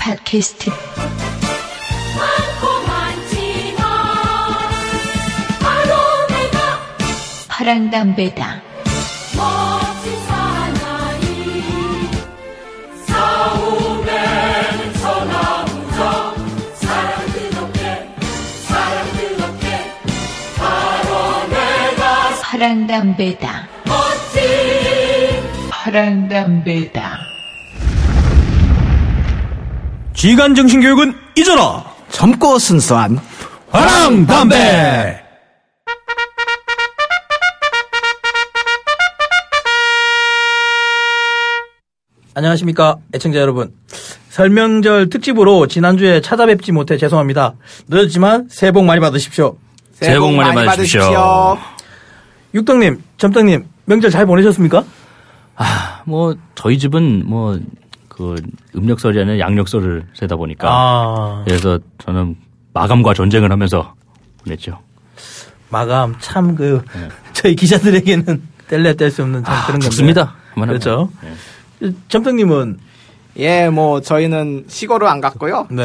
팟캐스트 파랑담배다. 멋진 사나이 싸움엔 서나무적 사랑 뜨겁게 바로 내가 파랑담배다. 멋진 파랑담배다. 지간 정신 교육은 잊어라. 젊고 순수한 파랑담배. 안녕하십니까 애청자 여러분. 설명절 특집으로 지난주에 찾아뵙지 못해 죄송합니다. 늦었지만 새해 복 많이 받으십시오. 새해 복 많이 받으십시오. 육덕님, 점떡님, 명절 잘 보내셨습니까? 저희 집은 음력설이 아니라 양력설을 세다 보니까. 그래서 저는 마감과 전쟁을 하면서 보냈죠. 마감, 참 저희 기자들에게는 뗄래야 뗄 수 없는 참 그런 건데. 좋습니다. 그렇죠. 네. 점떡님은? 예, 저희는 시골을 안 갔고요. 네.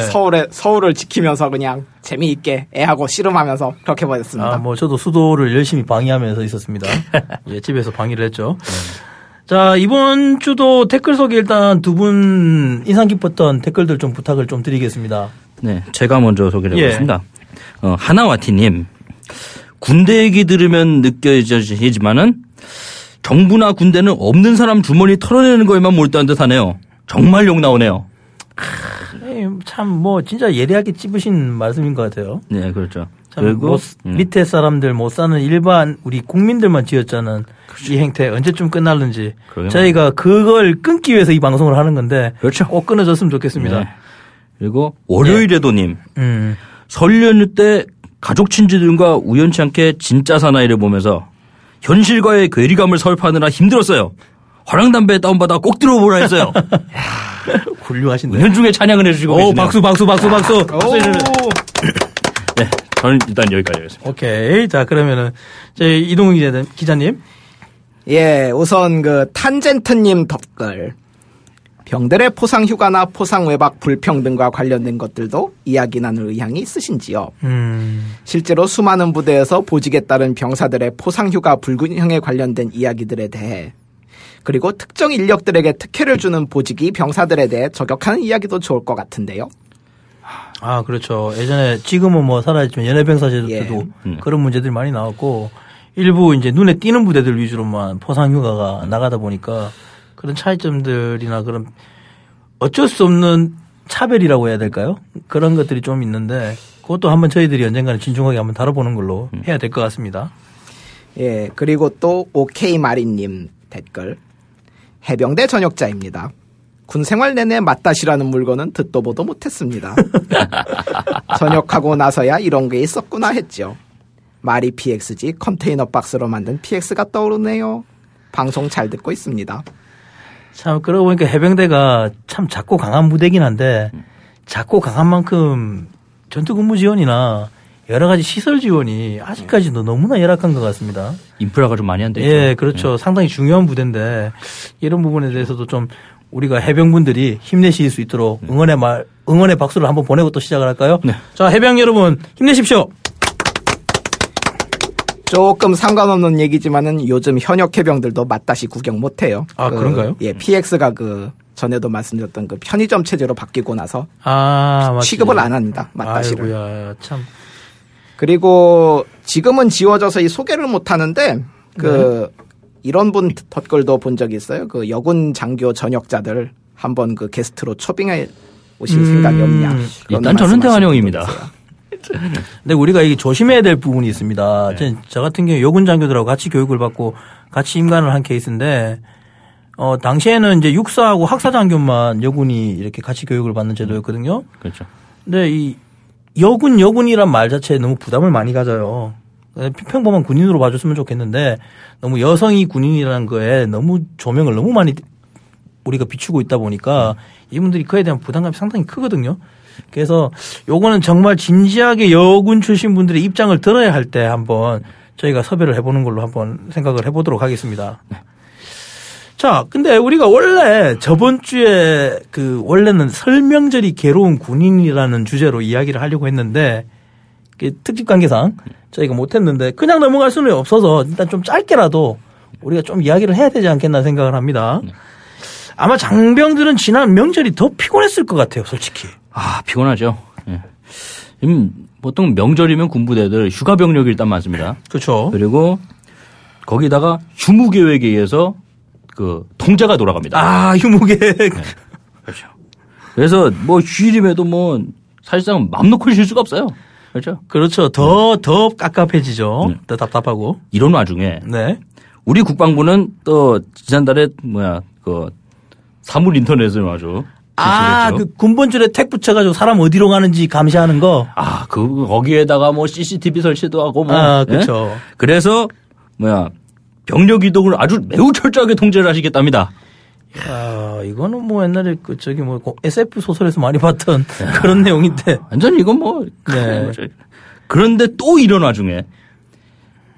서울을 지키면서 그냥 재미있게 애하고 씨름하면서 그렇게 보냈습니다. 저도 수도를 열심히 방위하면서 있었습니다. 예, 집에서 방위를 했죠. 자, 이번 주도 댓글 소개 일단 두 분 인상 깊었던 댓글들 좀 부탁을 좀 드리겠습니다. 네, 제가 먼저 소개를 해보겠습니다. 하나와티님, 군대 얘기 들으면 느껴지지만은 정부나 군대는 없는 사람 주머니 털어내는 거에만 몰두한 듯 하네요. 정말 욕 나오네요. 참 진짜 예리하게 찝으신 말씀인 것 같아요. 네, 그렇죠. 그리고 밑에 사람들 못 사는 일반 우리 국민들만 지었자는 이 행태 언제쯤 끝날는지 저희가 그걸 끊기 위해서 이 방송을 하는 건데 그렇죠. 꼭 끊어졌으면 좋겠습니다. 네. 그리고 월요일에도님 설 연휴 때 가족 친지들과 우연치 않게 진짜 사나이를 보면서 현실과의 괴리감을 설파하느라 힘들었어요. 화랑담배 다운받아 꼭 들어보라 했어요. 훌륭하신데. 현중에 찬양을 해주시고 계시네요. 박수. 네, 저는 일단 여기까지 하겠습니다. 오케이. 자, 그러면은 저희 이동훈 기자님. 예, 우선 탄젠트님 댓글. 병들의 포상 휴가나 포상 외박 불평등과 관련된 것들도 이야기 나눌 의향이 있으신지요? 실제로 수많은 부대에서 보직에 따른 병사들의 포상 휴가 불균형에 관련된 이야기들에 대해 그리고 특정 인력들에게 특혜를 주는 보직이 병사들에 대해 저격하는 이야기도 좋을 것 같은데요. 그렇죠. 예전에 지금은 사라졌지만 연예병사제도도 그런 문제들이 많이 나왔고 일부 이제 눈에 띄는 부대들 위주로만 포상 휴가가 나가다 보니까 그런 차이점들이나 그런 어쩔 수 없는 차별이라고 해야 될까요? 그런 것들이 좀 있는데 그것도 한번 저희들이 언젠가는 진중하게 한번 다뤄보는 걸로 해야 될 것 같습니다. 예, 그리고 또 오케이마리님 댓글. 해병대 전역자입니다. 군 생활 내내 맛다시라는 물건은 듣도 보도 못했습니다. 전역하고 나서야 이런 게 있었구나 했죠. 말이 PX지 컨테이너 박스로 만든 PX가 떠오르네요. 방송 잘 듣고 있습니다. 참 그러고 보니까 해병대가 참 작고 강한 부대긴 한데 작고 강한 만큼 전투근무 지원이나 여러 가지 시설 지원이 아직까지도 너무나 열악한 것 같습니다. 인프라가 좀 많이 안 돼 있죠. 예, 그렇죠. 상당히 중요한 부대인데 이런 부분에 대해서도 좀 우리가 해병분들이 힘내실 수 있도록 응원의 박수를 한번 보내고 또 시작을 할까요? 네. 자, 해병 여러분 힘내십시오. 조금 상관없는 얘기지만은 요즘 현역 해병들도 맛다시 구경 못해요. 그런가요? 예, PX가 전에도 말씀드렸던 편의점 체제로 바뀌고 나서 맞지. 취급을 안 합니다. 맛다시를. 아이고야, 참. 그리고 지금은 지워져서 이 소개를 못 하는데 이런 분 댓글도 본 적이 있어요. 여군 장교 전역자들 한번 게스트로 초빙해 오실 생각이 없냐. 일단 저는 대환영입니다. 근데 우리가 이게 조심해야 될 부분이 있습니다. 네. 저 같은 경우 여군 장교들하고 같이 교육을 받고 같이 임관을 한 케이스인데 당시에는 이제 육사하고 학사 장교만 여군이 이렇게 같이 교육을 받는 제도였거든요. 그렇죠. 근데 이 여군이란 말 자체에 너무 부담을 많이 가져요. 평범한 군인으로 봐줬으면 좋겠는데 너무 여성이 군인이라는 거에 너무 조명을 너무 많이 우리가 비추고 있다 보니까 이분들이 그에 대한 부담감이 상당히 크거든요. 그래서 요거는 정말 진지하게 여군 출신 분들의 입장을 들어야 할 때 한번 저희가 섭외를 해보는 걸로 한번 생각을 해보도록 하겠습니다. 자, 근데 우리가 원래 저번 주에 원래는 설명절이 괴로운 군인이라는 주제로 이야기를 하려고 했는데 특집 관계상 저희가 못했는데 그냥 넘어갈 수는 없어서 일단 좀 짧게라도 우리가 좀 이야기를 해야 되지 않겠나 생각을 합니다. 아마 장병들은 지난 명절이 더 피곤했을 것 같아요, 솔직히. 아, 피곤하죠. 예. 보통 명절이면 군부대들 휴가 병력이 일단 많습니다. 그렇죠. 그리고 거기다가 휴무 계획에 의해서 통제가 돌아갑니다. 아, 휴무 계획. 네. 그렇죠. 그래서 휴일임에도 사실상 맘 놓고 쉴 수가 없어요. 그렇죠. 그렇죠. 더 깝깝해지죠. 더 답답하고. 이런 와중에. 네. 우리 국방부는 또 지난달에 사물 인터넷을 아주. 군번줄에 택 붙여가지고 사람 어디로 가는지 감시하는 거. 아, 거기에다가 CCTV 설치도 하고 그렇죠. 예? 그래서 병력 이동을 아주 매우 철저하게 통제를 하시겠답니다. 이거는 옛날에 SF 소설에서 많이 봤던 그런 내용인데. 완전 이건 네. 그런데 또 이런 와중에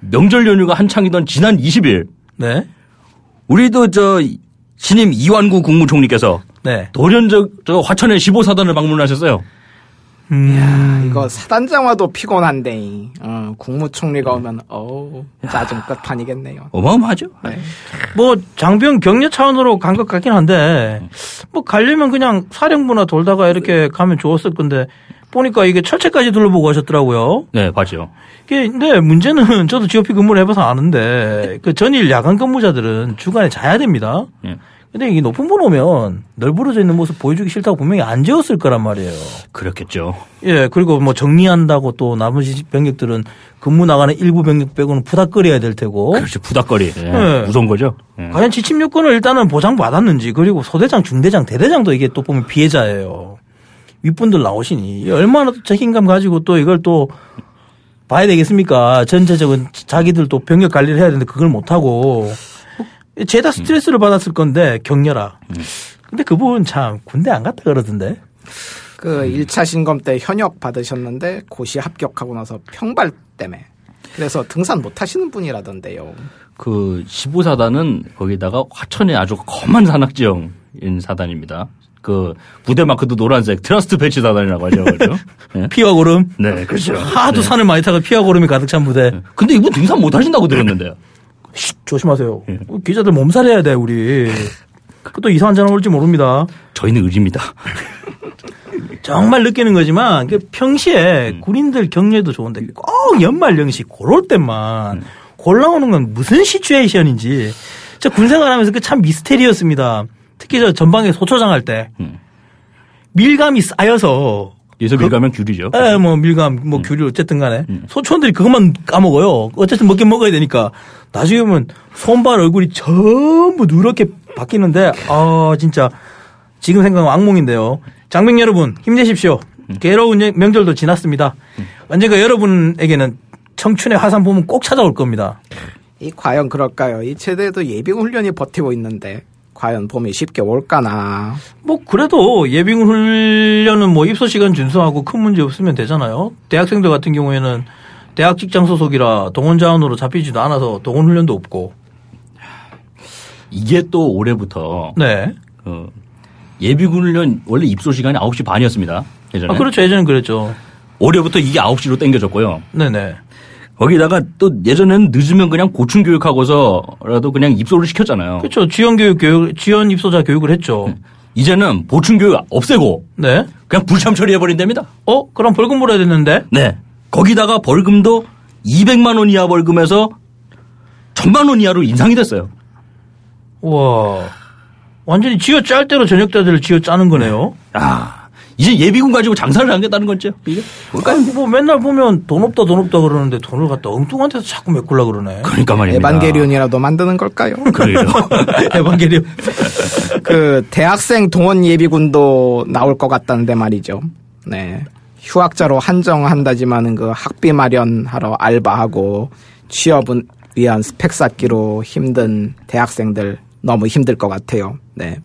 명절 연휴가 한창이던 지난 20일. 네. 우리도 신임 이완구 국무총리께서. 네. 돌연 화천의 15사단을 방문하셨어요. 이야, 이거 사단장 와도 피곤한데, 국무총리가 오면, 짜증 끝판이겠네요. 어마어마하죠? 네. 장병 격려 차원으로 간 것 같긴 한데, 가려면 그냥 사령부나 돌다가 이렇게 가면 좋았을 건데, 보니까 이게 철책까지 둘러보고 가셨더라고요. 네, 봤죠. 근데 문제는 저도 GOP 근무를 해봐서 아는데, 전일 야간 근무자들은 주간에 자야 됩니다. 네. 근데 이게 높은 분 오면 널브러져 있는 모습 보여주기 싫다고 분명히 안 지었을 거란 말이에요. 그렇겠죠. 예, 그리고 정리한다고 또 나머지 병력들은 근무 나가는 일부 병력 빼고는 푸닥거려야 될 테고. 그렇죠. 푸닥거리. 예. 예. 무서운 거죠. 예. 과연 지침 요건을 일단은 보장받았는지, 그리고 소대장, 중대장, 대대장도 이게 또 보면 피해자예요. 윗분들 나오시니 얼마나 또 책임감 가지고 또 이걸 또 봐야 되겠습니까? 전체적인 자기들 또 병력 관리를 해야 되는데 그걸 못하고. 죄다 스트레스를 받았을 건데 격려라. 근데 그분 참 군대 안 갔다 그러던데. 1차 신검 때 현역 받으셨는데 고시 합격하고 나서 평발 때문에. 그래서 등산 못 하시는 분이라던데요. 15사단은 거기다가 화천에 아주 험한 산악지형인 사단입니다. 부대 마크도 노란색 트러스트 배치 사단이라고 하죠. 그렇죠? 네. 피와 고름. 네, 그렇죠. 하도 산을 많이 타가 피와 고름이 가득 찬 부대. 네. 근데 이분 등산 못 하신다고 들었는데요. 조심하세요. 기자들 몸살해야 돼, 우리. 또 이상한 전화 올지 모릅니다. 저희는 의리입니다. 정말 느끼는 거지만 평시에 군인들 격려도 좋은데 꼭 연말 연시 그럴 때만 골라오는 건 무슨 시츄에이션인지. 저 군생활하면서 참 미스테리였습니다. 특히 저 전방에 소초장 할 때 밀감이 쌓여서. 여기서 밀감은 귤이죠. 예, 밀감, 귤이 어쨌든 간에. 소초원들이 그것만 까먹어요. 어쨌든 먹긴 먹어야 되니까. 나중에 보면 손발 얼굴이 전부 누렇게 바뀌는데, 진짜 지금 생각하면 악몽인데요. 장병 여러분, 힘내십시오. 괴로운 명절도 지났습니다. 언젠가 여러분에게는 청춘의 화산 보면 꼭 찾아올 겁니다. 과연 그럴까요? 이 제대도 예비훈련이 버티고 있는데. 과연 봄이 쉽게 올까나. 그래도 예비훈련은 입소 시간 준수하고 큰 문제 없으면 되잖아요. 대학생들 같은 경우에는 대학 직장 소속이라 동원 자원으로 잡히지도 않아서 동원 훈련도 없고. 이게 또 올해부터. 네. 예비훈련 원래 입소 시간이 9시 반이었습니다. 예전에. 그렇죠. 예전엔 그랬죠. 올해부터 이게 9시로 당겨졌고요. 네네. 거기다가 또 예전에는 늦으면 그냥 고충 교육하고서라도 그냥 입소를 시켰잖아요. 그렇죠. 지원 입소자 교육을 했죠. 이제는 보충 교육 없애고. 네. 그냥 불참 처리해버린답니다. 그럼 벌금 물어야 되는데? 네. 거기다가 벌금도 200만 원 이하 벌금에서 1000만 원 이하로 인상이 됐어요. 와. 완전히 쥐어 짤 대로 전역자들을 쥐어 짜는 거네요. 이제 예비군 가지고 장사를 하겠다는 거죠. 이게 뭘까요? 맨날 보면 돈 없다 그러는데 돈을 갖다 엉뚱한 데서 자꾸 메꾸려고 그러네. 그러니까 말입니다. 에반게리온이라도 만드는 걸까요? 그래요. 에반게리온. 대학생 동원 예비군도 나올 것 같다는데 말이죠. 네. 휴학자로 한정한다지만은 학비 마련하러 알바하고 취업은 위한 스펙 쌓기로 힘든 대학생들 너무 힘들 것 같아요. 네.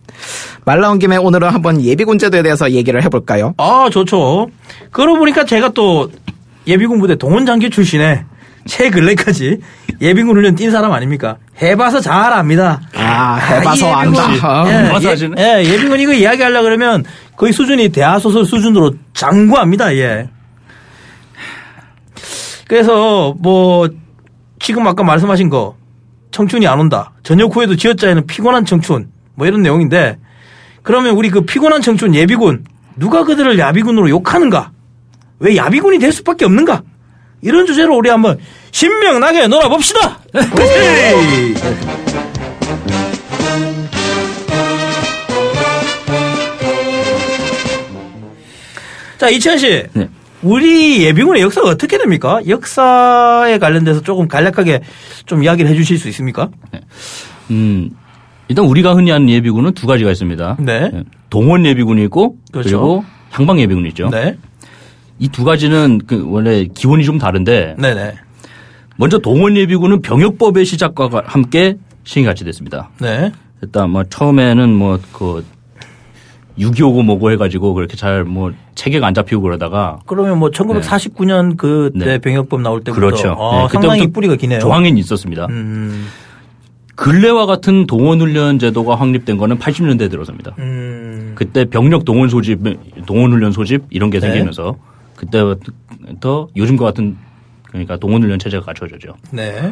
말 나온 김에 오늘은 한번 예비군 제도에 대해서 얘기를 해볼까요? 좋죠. 그러고 보니까 제가 또 예비군 부대 동원 장교 출신에 최근래까지 예비군 훈련 뛴 사람 아닙니까? 해봐서 잘 압니다. 해봐서 안다. 예비군 이거 이야기하려고 그러면 거의 수준이 대하소설 수준으로 장구합니다. 예. 그래서 뭐 지금 아까 말씀하신 거 청춘이 안 온다. 전역 후에도 지어짜에는 피곤한 청춘 뭐 이런 내용인데 그러면 우리 그 피곤한 청춘 예비군 누가 그들을 야비군으로 욕하는가? 왜 야비군이 될 수밖에 없는가? 이런 주제로 우리 한번 신명나게 놀아봅시다. 자, 이치현 씨. 네. 우리 예비군의 역사가 어떻게 됩니까? 역사에 관련돼서 조금 간략하게 좀 이야기를 해 주실 수 있습니까? 네. 일단 우리가 흔히 아는 예비군은 두 가지가 있습니다. 네. 동원 예비군이 있고 그렇죠. 그리고 향방 예비군이 있죠. 네. 이 두 가지는 원래 기원이 좀 다른데 네네. 먼저 동원 예비군은 병역법의 시작과 함께 시행이 같이 됐습니다. 네. 일단 뭐 처음에는 뭐 그 6.25고 뭐고 해가지고 그렇게 잘 뭐 체계가 안 잡히고 그러다가 그러면 뭐 1949년 그때 네. 병역법 나올 때부터 그렇죠. 상당히 뿌리가 기네요. 조항이 있었습니다. 근래와 같은 동원훈련 제도가 확립된 거는 80년대에 들어섭니다. 그때 병력 동원 소집, 동원훈련 소집 이런 게 생기면서 그때부터 요즘과 같은 그러니까 동원훈련 체제가 갖춰졌죠. 네.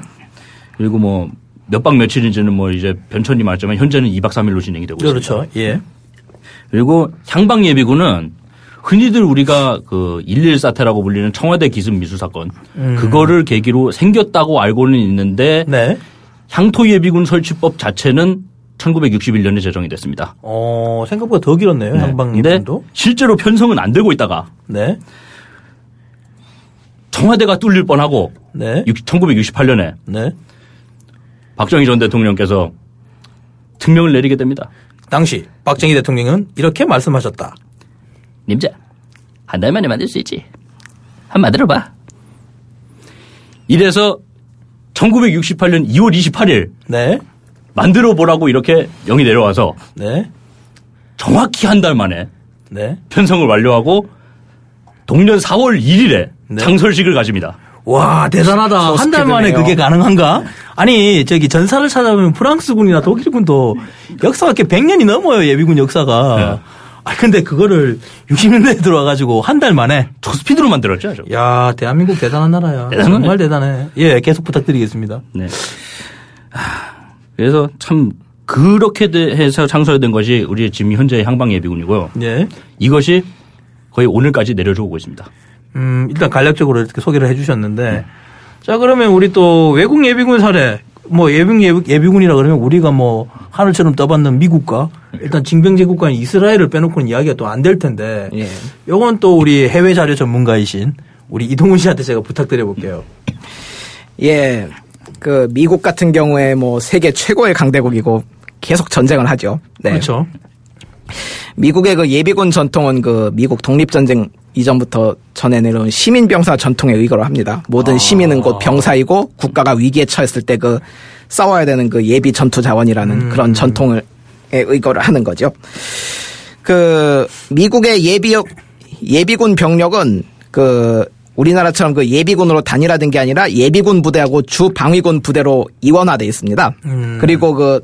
그리고 뭐 몇 박 며칠인지는 뭐 이제 변천이 말했지만 현재는 2박 3일로 진행이 되고 있습니다. 그렇죠. 예. 그리고 향방 예비군은 흔히들 우리가 그 1.1 사태라고 불리는 청와대 기습 미수 사건 그거를 계기로 생겼다고 알고는 있는데 네. 향토 예비군 설치법 자체는 1961년에 제정이 됐습니다. 생각보다 더 길었네요. 네. 향방 근데 예비군도. 실제로 편성은 안 되고 있다가 네. 청와대가 뚫릴 뻔하고 네. 1968년에 네. 박정희 전 대통령께서 특명을 내리게 됩니다. 당시 박정희 대통령은 이렇게 말씀하셨다. 님자, 한 달 만에 만들 수 있지. 한번 만들어봐. 이래서 1968년 2월 28일 네. 만들어 보라고 이렇게 영이 내려와서 네. 정확히 한 달 만에 네. 편성을 완료하고 동년 4월 1일에 네. 창설식을 가집니다. 와, 대단하다. 한 달 만에 그게 가능한가? 아니, 전사를 찾아보면 프랑스군이나 독일군도 역사가 이렇게 100년이 넘어요, 예비군 역사가. 네. 아, 근데 그거를 60년대에 들어와가지고 한 달 만에. 초스피드로 만들었죠. 저거. 야, 대한민국 대단한 나라야. 대단하네. 정말 대단해. 예, 계속 부탁드리겠습니다. 네. 그래서 참 그렇게 해서 창설된 것이 우리 지금 현재의 향방 예비군이고요. 예. 이것이 거의 오늘까지 내려져 오고 있습니다. 일단 간략적으로 이렇게 소개를 해 주셨는데. 자, 그러면 우리 또 외국 예비군 사례. 뭐 예비군이라 그러면 우리가 뭐 하늘처럼 떠받는 미국과 일단 징병제국가인 이스라엘을 빼놓고는 이야기가 또 안 될 텐데. 예. 요건 또 우리 해외 자료 전문가이신 우리 이동훈 씨한테 제가 부탁드려 볼게요. 예. 그 미국 같은 경우에 뭐 세계 최고의 강대국이고 계속 전쟁을 하죠. 네. 그렇죠. 미국의 그 예비군 전통은 그 미국 독립전쟁 이전부터 전해 내려온 시민병사 전통에 의거를 합니다. 모든 시민은 곧 병사이고 국가가 위기에 처했을 때 그 싸워야 되는 그 예비 전투 자원이라는 그런 전통에 의거를 하는 거죠. 그 미국의 예비군 병력은 그 우리나라처럼 그 예비군으로 단일화된 게 아니라 예비군 부대하고 주방위군 부대로 이원화되어 있습니다. 그리고 그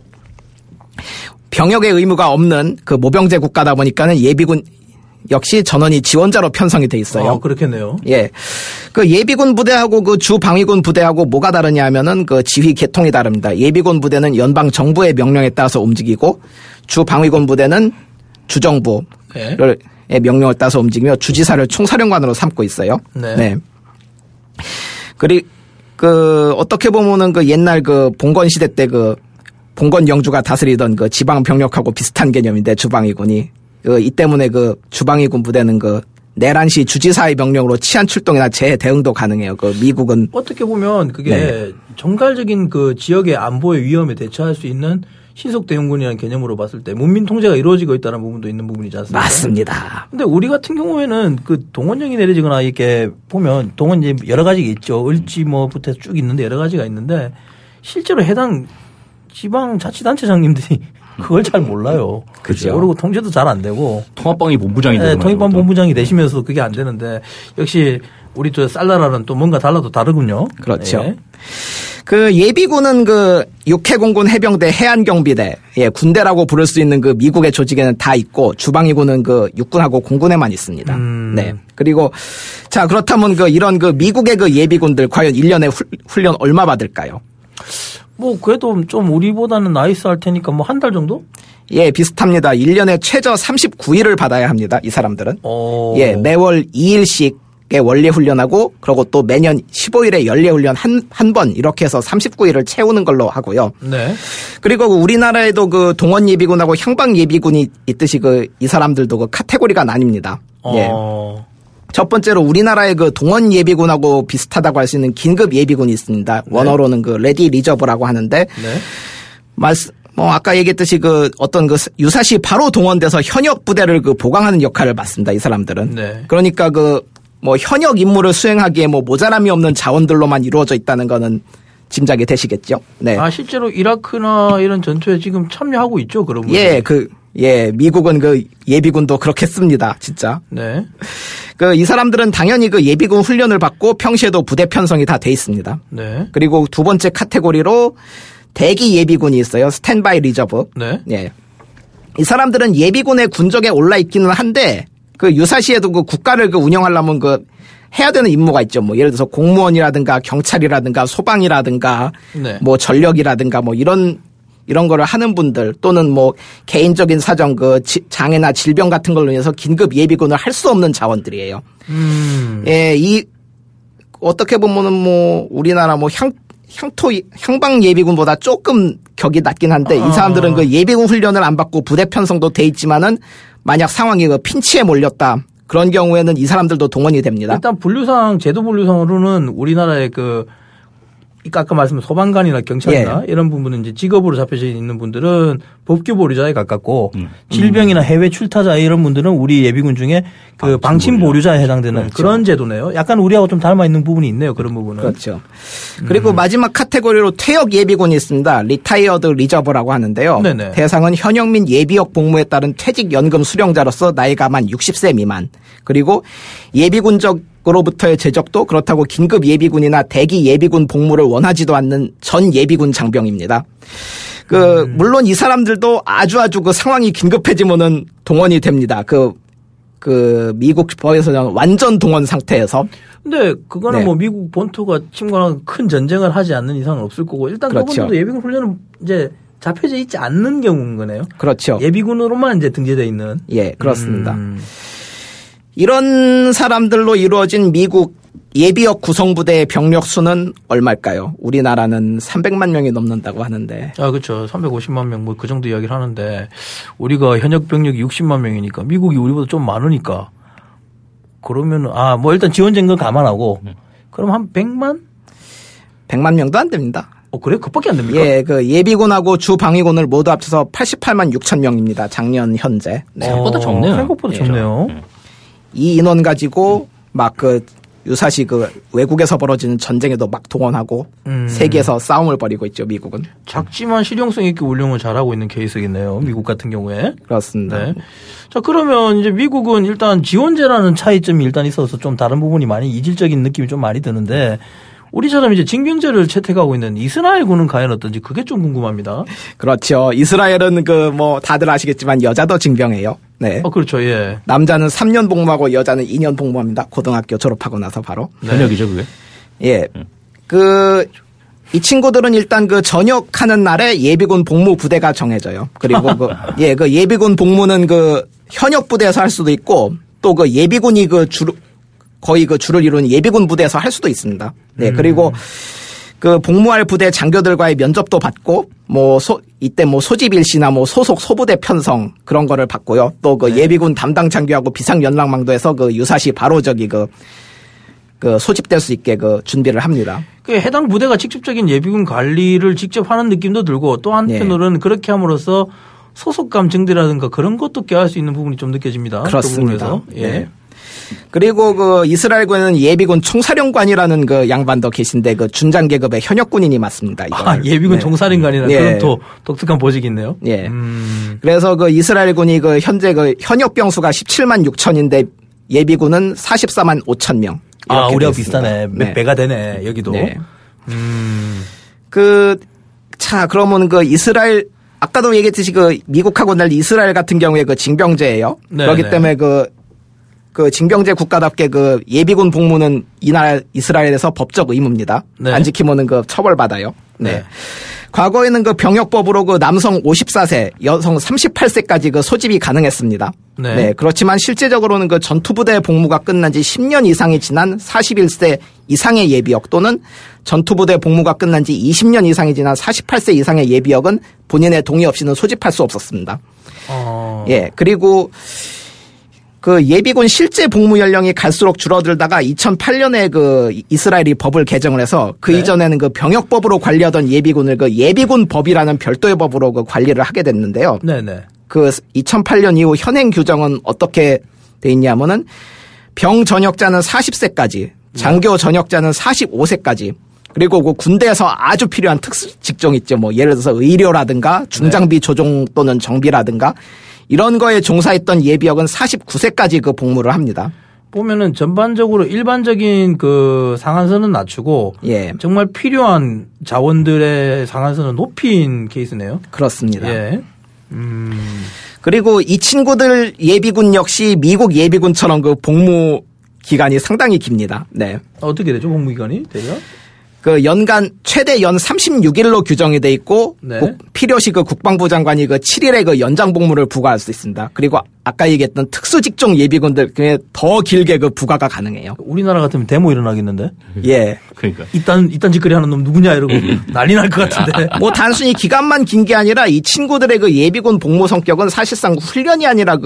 병역의 의무가 없는 그 모병제 국가다 보니까는 예비군 역시 전원이 지원자로 편성이 돼 있어요. 그렇겠네요. 예. 그 예비군 부대하고 그 주방위군 부대하고 뭐가 다르냐 하면은 그 지휘 계통이 다릅니다. 예비군 부대는 연방 정부의 명령에 따라서 움직이고 주방위군 부대는 주정부의 네. 명령을 따라서 움직이며 주지사를 총사령관으로 삼고 있어요. 네. 네. 그리고 그 어떻게 보면은 그 옛날 그 봉건 시대 때 그 봉건 영주가 다스리던 그 지방 병력하고 비슷한 개념인데 주방위군이 이 때문에 그 주방위군 부대는 그 내란시 주지사의 명령으로 치안 출동이나 재해 대응도 가능해요. 그 미국은 어떻게 보면 그게 네. 정갈적인 그 지역의 안보의 위험에 대처할 수 있는 신속 대응군이라는 개념으로 봤을 때 문민 통제가 이루어지고 있다는 부분도 있는 부분이지 않습니까? 맞습니다. 근데 우리 같은 경우에는 그 동원령이 내려지거나 이렇게 보면 동원 이제 여러 가지가 있죠. 을지 뭐부터 쭉 있는데 여러 가지가 있는데 실제로 해당 지방 자치단체장님들이 그걸 잘 몰라요. 그죠. 그리고 통제도 잘 안 되고. 통합방위 본부장이 되는 통합방 본부장이 되시면서 그게 안 되는데 역시 우리 저 쌀나라는 또 뭔가 달라도 다르군요. 그렇죠. 예. 그 예비군은 그 육해공군 해병대 해안경비대, 예, 군대라고 부를 수 있는 그 미국의 조직에는 다 있고 주방위군은 그 육군하고 공군에만 있습니다. 네. 그리고 자, 그렇다면 그 이런 그 미국의 그 예비군들 과연 1년에 훈련 얼마 받을까요? 뭐 그래도 좀 우리보다는 나이스할 테니까 뭐 한 달 정도? 예, 비슷합니다. 1년에 최저 39일을 받아야 합니다. 이 사람들은. 예, 매월 2일씩 원래 훈련하고 그리고 또 매년 15일에 연례 훈련 한 번 이렇게 해서 39일을 채우는 걸로 하고요. 네. 그리고 우리나라에도 그 동원 예비군하고 향방 예비군이 있듯이 그 이 사람들도 그 카테고리가 나뉩니다. 예. 첫 번째로 우리나라의 그 동원 예비군하고 비슷하다고 할 수 있는 긴급 예비군이 있습니다. 네. 원어로는 그 레디 리저브라고 하는데 네. 뭐 아까 얘기했듯이 그 어떤 그 유사시 바로 동원돼서 현역 부대를 그 보강하는 역할을 맡습니다. 이 사람들은. 네. 그러니까 그 뭐 현역 임무를 수행하기에 뭐 모자람이 없는 자원들로만 이루어져 있다는 거는 짐작이 되시겠죠. 네. 아 실제로 이라크나 이런 전투에 지금 참여하고 있죠, 그런 분들. 예, 미국은 그 예비군도 그렇게 씁니다, 진짜. 네. 그 이 사람들은 당연히 그 예비군 훈련을 받고 평시에도 부대 편성이 다 돼 있습니다. 네. 그리고 두 번째 카테고리로 대기 예비군이 있어요. 스탠바이 리저브. 네. 예. 이 사람들은 예비군의 군적에 올라 있기는 한데 그 유사시에도 그 국가를 그 운영하려면 그 해야 되는 임무가 있죠. 뭐 예를 들어서 공무원이라든가 경찰이라든가 소방이라든가 네. 뭐 전력이라든가 뭐 이런 거를 하는 분들 또는 뭐 개인적인 사정 그 장애나 질병 같은 걸로 인해서 긴급 예비군을 할 수 없는 자원들이에요. 예, 이 어떻게 보면은 뭐 우리나라 뭐 향방 예비군보다 조금 격이 낮긴 한데 이 사람들은 그 예비군 훈련을 안 받고 부대 편성도 돼 있지만은 만약 상황이 그 핀치에 몰렸다. 그런 경우에는 이 사람들도 동원이 됩니다. 일단 분류상 제도 분류상으로는 우리나라의 그 아까 말씀드린 소방관이나 경찰이나 예. 이런 부분은 이제 직업으로 잡혀져 있는 분들은 법규 보류자에 가깝고 질병이나 해외 출타자 이런 분들은 우리 예비군 중에 그 방침 보류자에 해당되는 그렇죠. 그런 제도네요. 약간 우리하고 좀 닮아 있는 부분이 있네요. 그런 부분은. 그렇죠. 그리고 마지막 카테고리로 퇴역 예비군이 있습니다. 리타이어드 리저브라고 하는데요. 네네. 대상은 현역 및 예비역 복무에 따른 퇴직 연금 수령자로서 나이가 만 60세 미만. 그리고 예비군적으로부터의 제적도 그렇다고 긴급 예비군이나 대기 예비군 복무를 원하지도 않는 전 예비군 장병입니다. 물론 이 사람들도 아주 그 상황이 긴급해지면은 동원이 됩니다. 미국 법에서는 완전 동원 상태에서. 근데 그거는 네. 뭐 미국 본토가 침공하는 큰 전쟁을 하지 않는 이상은 없을 거고 일단 그렇죠. 그분들도 예비군 훈련은 이제 잡혀져 있지 않는 경우인 거네요. 그렇죠. 예비군으로만 이제 등재되어 있는. 예, 그렇습니다. 이런 사람들로 이루어진 미국 예비역 구성부대의 병력 수는 얼마일까요? 우리나라는 300만 명이 넘는다고 하는데. 아, 그렇죠. 350만 명 뭐 그 정도 이야기를 하는데 우리가 현역 병력이 60만 명이니까 미국이 우리보다 좀 많으니까 그러면은 뭐 일단 지원된 거 감안하고 그럼 한 100만? 100만 명도 안 됩니다. 그래요? 그밖에 안 됩니까? 예, 그 예비군하고 주방위군을 모두 합쳐서 88만 6천 명입니다. 작년 현재. 네. 생각보다 적네요. 생각보다 적네요. 이 인원 가지고 막 유사시 외국에서 벌어지는 전쟁에도 막 동원하고 세계에서 싸움을 벌이고 있죠, 미국은. 작지만 실용성 있게 운용을 잘하고 있는 케이스겠네요, 미국 같은 경우에. 그렇습니다. 네. 자, 그러면 이제 미국은 일단 지원제라는 차이점이 일단 있어서 좀 다른 부분이 많이 이질적인 느낌이 좀 많이 드는데 우리처럼 이제 징병제를 채택하고 있는 이스라엘군은 과연 어떤지 그게 좀 궁금합니다. 그렇죠. 이스라엘은 다들 아시겠지만 여자도 징병해요. 네. 그렇죠. 예. 남자는 3년 복무하고 여자는 2년 복무합니다. 고등학교 졸업하고 나서 바로. 네. 전역이죠, 그게? 예. 이 친구들은 일단 전역하는 날에 예비군 복무 부대가 정해져요. 그리고 예비군 복무는 현역 부대에서 할 수도 있고 또 예비군이 거의 줄을 이루는 예비군 부대에서 할 수도 있습니다. 네. 그리고 복무할 부대 장교들과의 면접도 받고 이때 소집 일시나 소속 소부대 편성 그런 거를 받고요. 또 네. 예비군 담당 장교하고 비상 연락망도에서 유사시 바로 소집될 수 있게 준비를 합니다. 해당 부대가 직접적인 예비군 관리를 직접 하는 느낌도 들고 또 한편으로는 네. 그렇게 함으로써 소속감 증대라든가 그런 것도 꾀할 수 있는 부분이 좀 느껴집니다. 그렇습니다. 그 예. 네. 그리고 이스라엘군은 예비군 총사령관이라는 양반도 계신데 준장 계급의 현역 군인이 맞습니다. 예비군 네. 총사령관이라는 그런 또 독특한 보직이 있네요. 예. 그래서 이스라엘군이 현재 현역 병수가 17만 6천인데 예비군은 44만 5천 명. 이렇게 우리하고 돼 있습니다. 비슷하네. 몇 배가 되네, 여기도. 네. 그러면 이스라엘, 아까도 얘기했듯이 미국하고 달리 이스라엘 같은 경우에 징병제예요. 네, 그렇기 네. 때문에 징병제 국가답게 예비군 복무는 이스라엘에서 법적 의무입니다. 네. 안 지키면은 처벌받아요. 네. 네. 과거에는 병역법으로 남성 54세, 여성 38세까지 소집이 가능했습니다. 네. 네. 그렇지만 실제적으로는 전투부대 복무가 끝난 지 10년 이상이 지난 41세 이상의 예비역 또는 전투부대 복무가 끝난 지 20년 이상이 지난 48세 이상의 예비역은 본인의 동의 없이는 소집할 수 없었습니다. 예. 그리고 예비군 실제 복무 연령이 갈수록 줄어들다가 2008년에 이스라엘이 법을 개정을 해서 네. 이전에는 병역법으로 관리하던 예비군을 예비군 법이라는 별도의 법으로 관리를 하게 됐는데요. 네네. 2008년 이후 현행 규정은 어떻게 돼 있냐면은 병 전역자는 40세까지, 장교 전역자는 45세까지, 그리고 군대에서 아주 필요한 특수 직종 있죠. 예를 들어서 의료라든가 중장비 조종 또는 정비라든가 이런 거에 종사했던 예비역은 49세까지 복무를 합니다. 보면은 전반적으로 일반적인 상한선은 낮추고 예. 정말 필요한 자원들의 상한선은 높인 케이스네요. 그렇습니다. 예. 그리고 이 친구들 예비군 역시 미국 예비군처럼 복무 기간이 상당히 깁니다. 네. 어떻게 되죠? 복무 기간이 대략? 연간 최대 연 36일로 규정이 돼 있고 네. 필요시 국방부 장관이 7일의 연장 복무를 부과할 수 있습니다. 그리고 아까 얘기했던 특수 직종 예비군들 더 길게 부과가 가능해요. 우리나라 같으면 데모 일어나겠는데? 예. 그러니까. 이딴 짓거리 하는 놈 누구냐 이러고 난리 날 것 같은데. 단순히 기간만 긴 게 아니라 이 친구들의 예비군 복무 성격은 사실상 훈련이 아니라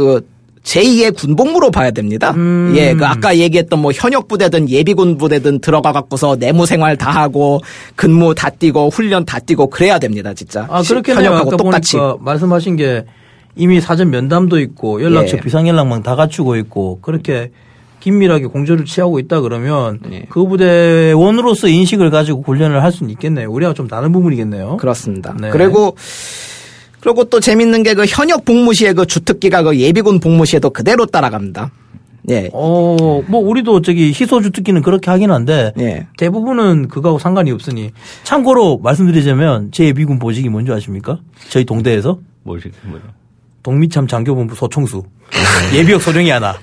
제2의 군복무로 봐야 됩니다. 예, 아까 얘기했던 현역 부대든 예비군 부대든 들어가 갖고서 내무 생활 다 하고 근무 다 뛰고 훈련 다 뛰고 그래야 됩니다, 진짜. 그렇겠네요. 현역하고 아까 똑같이. 보니까 말씀하신 게 이미 사전 면담도 있고 연락처 예. 비상연락망 다 갖추고 있고 그렇게 긴밀하게 공조를 취하고 있다 그러면 예. 그 부대원으로서 인식을 가지고 훈련을 할 수는 있겠네요. 우리하고 좀 다른 부분이겠네요. 그렇습니다. 네. 그리고 또 재밌는 게 현역 복무 시에 주특기가 예비군 복무 시에도 그대로 따라갑니다. 예. 우리도 희소 주특기는 그렇게 하긴 한데 예. 대부분은 그거하고 상관이 없으니 참고로 말씀드리자면 제 예비군 보직이 뭔지 아십니까? 저희 동대에서 뭐죠? 동미참 장교본부 소총수 예비역 소령이 하나.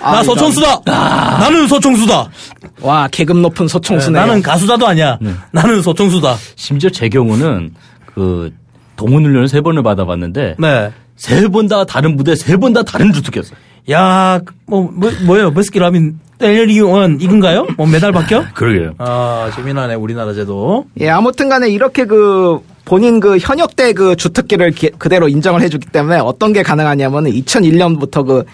나 소총수다. 나는 소총수다. 와, 계급 높은 소총수네요. 나는 가수다도 아니야. 나는 소총수다. 심지어 제 경우는 동훈훈련을 3번을 받아봤는데 네. 3번 다 다른 부대 3번 다 다른 주특기였어요. 야, 뭐예요? 머스키 라빈 텔리온 이건가요? 메달 바뀌어? 그러게요. 재미나네 우리나라 제도. 예, 아무튼 간에 이렇게 본인 현역대 주특기를 그대로 인정을 해주기 때문에 어떤 게 가능하냐면 2001년부터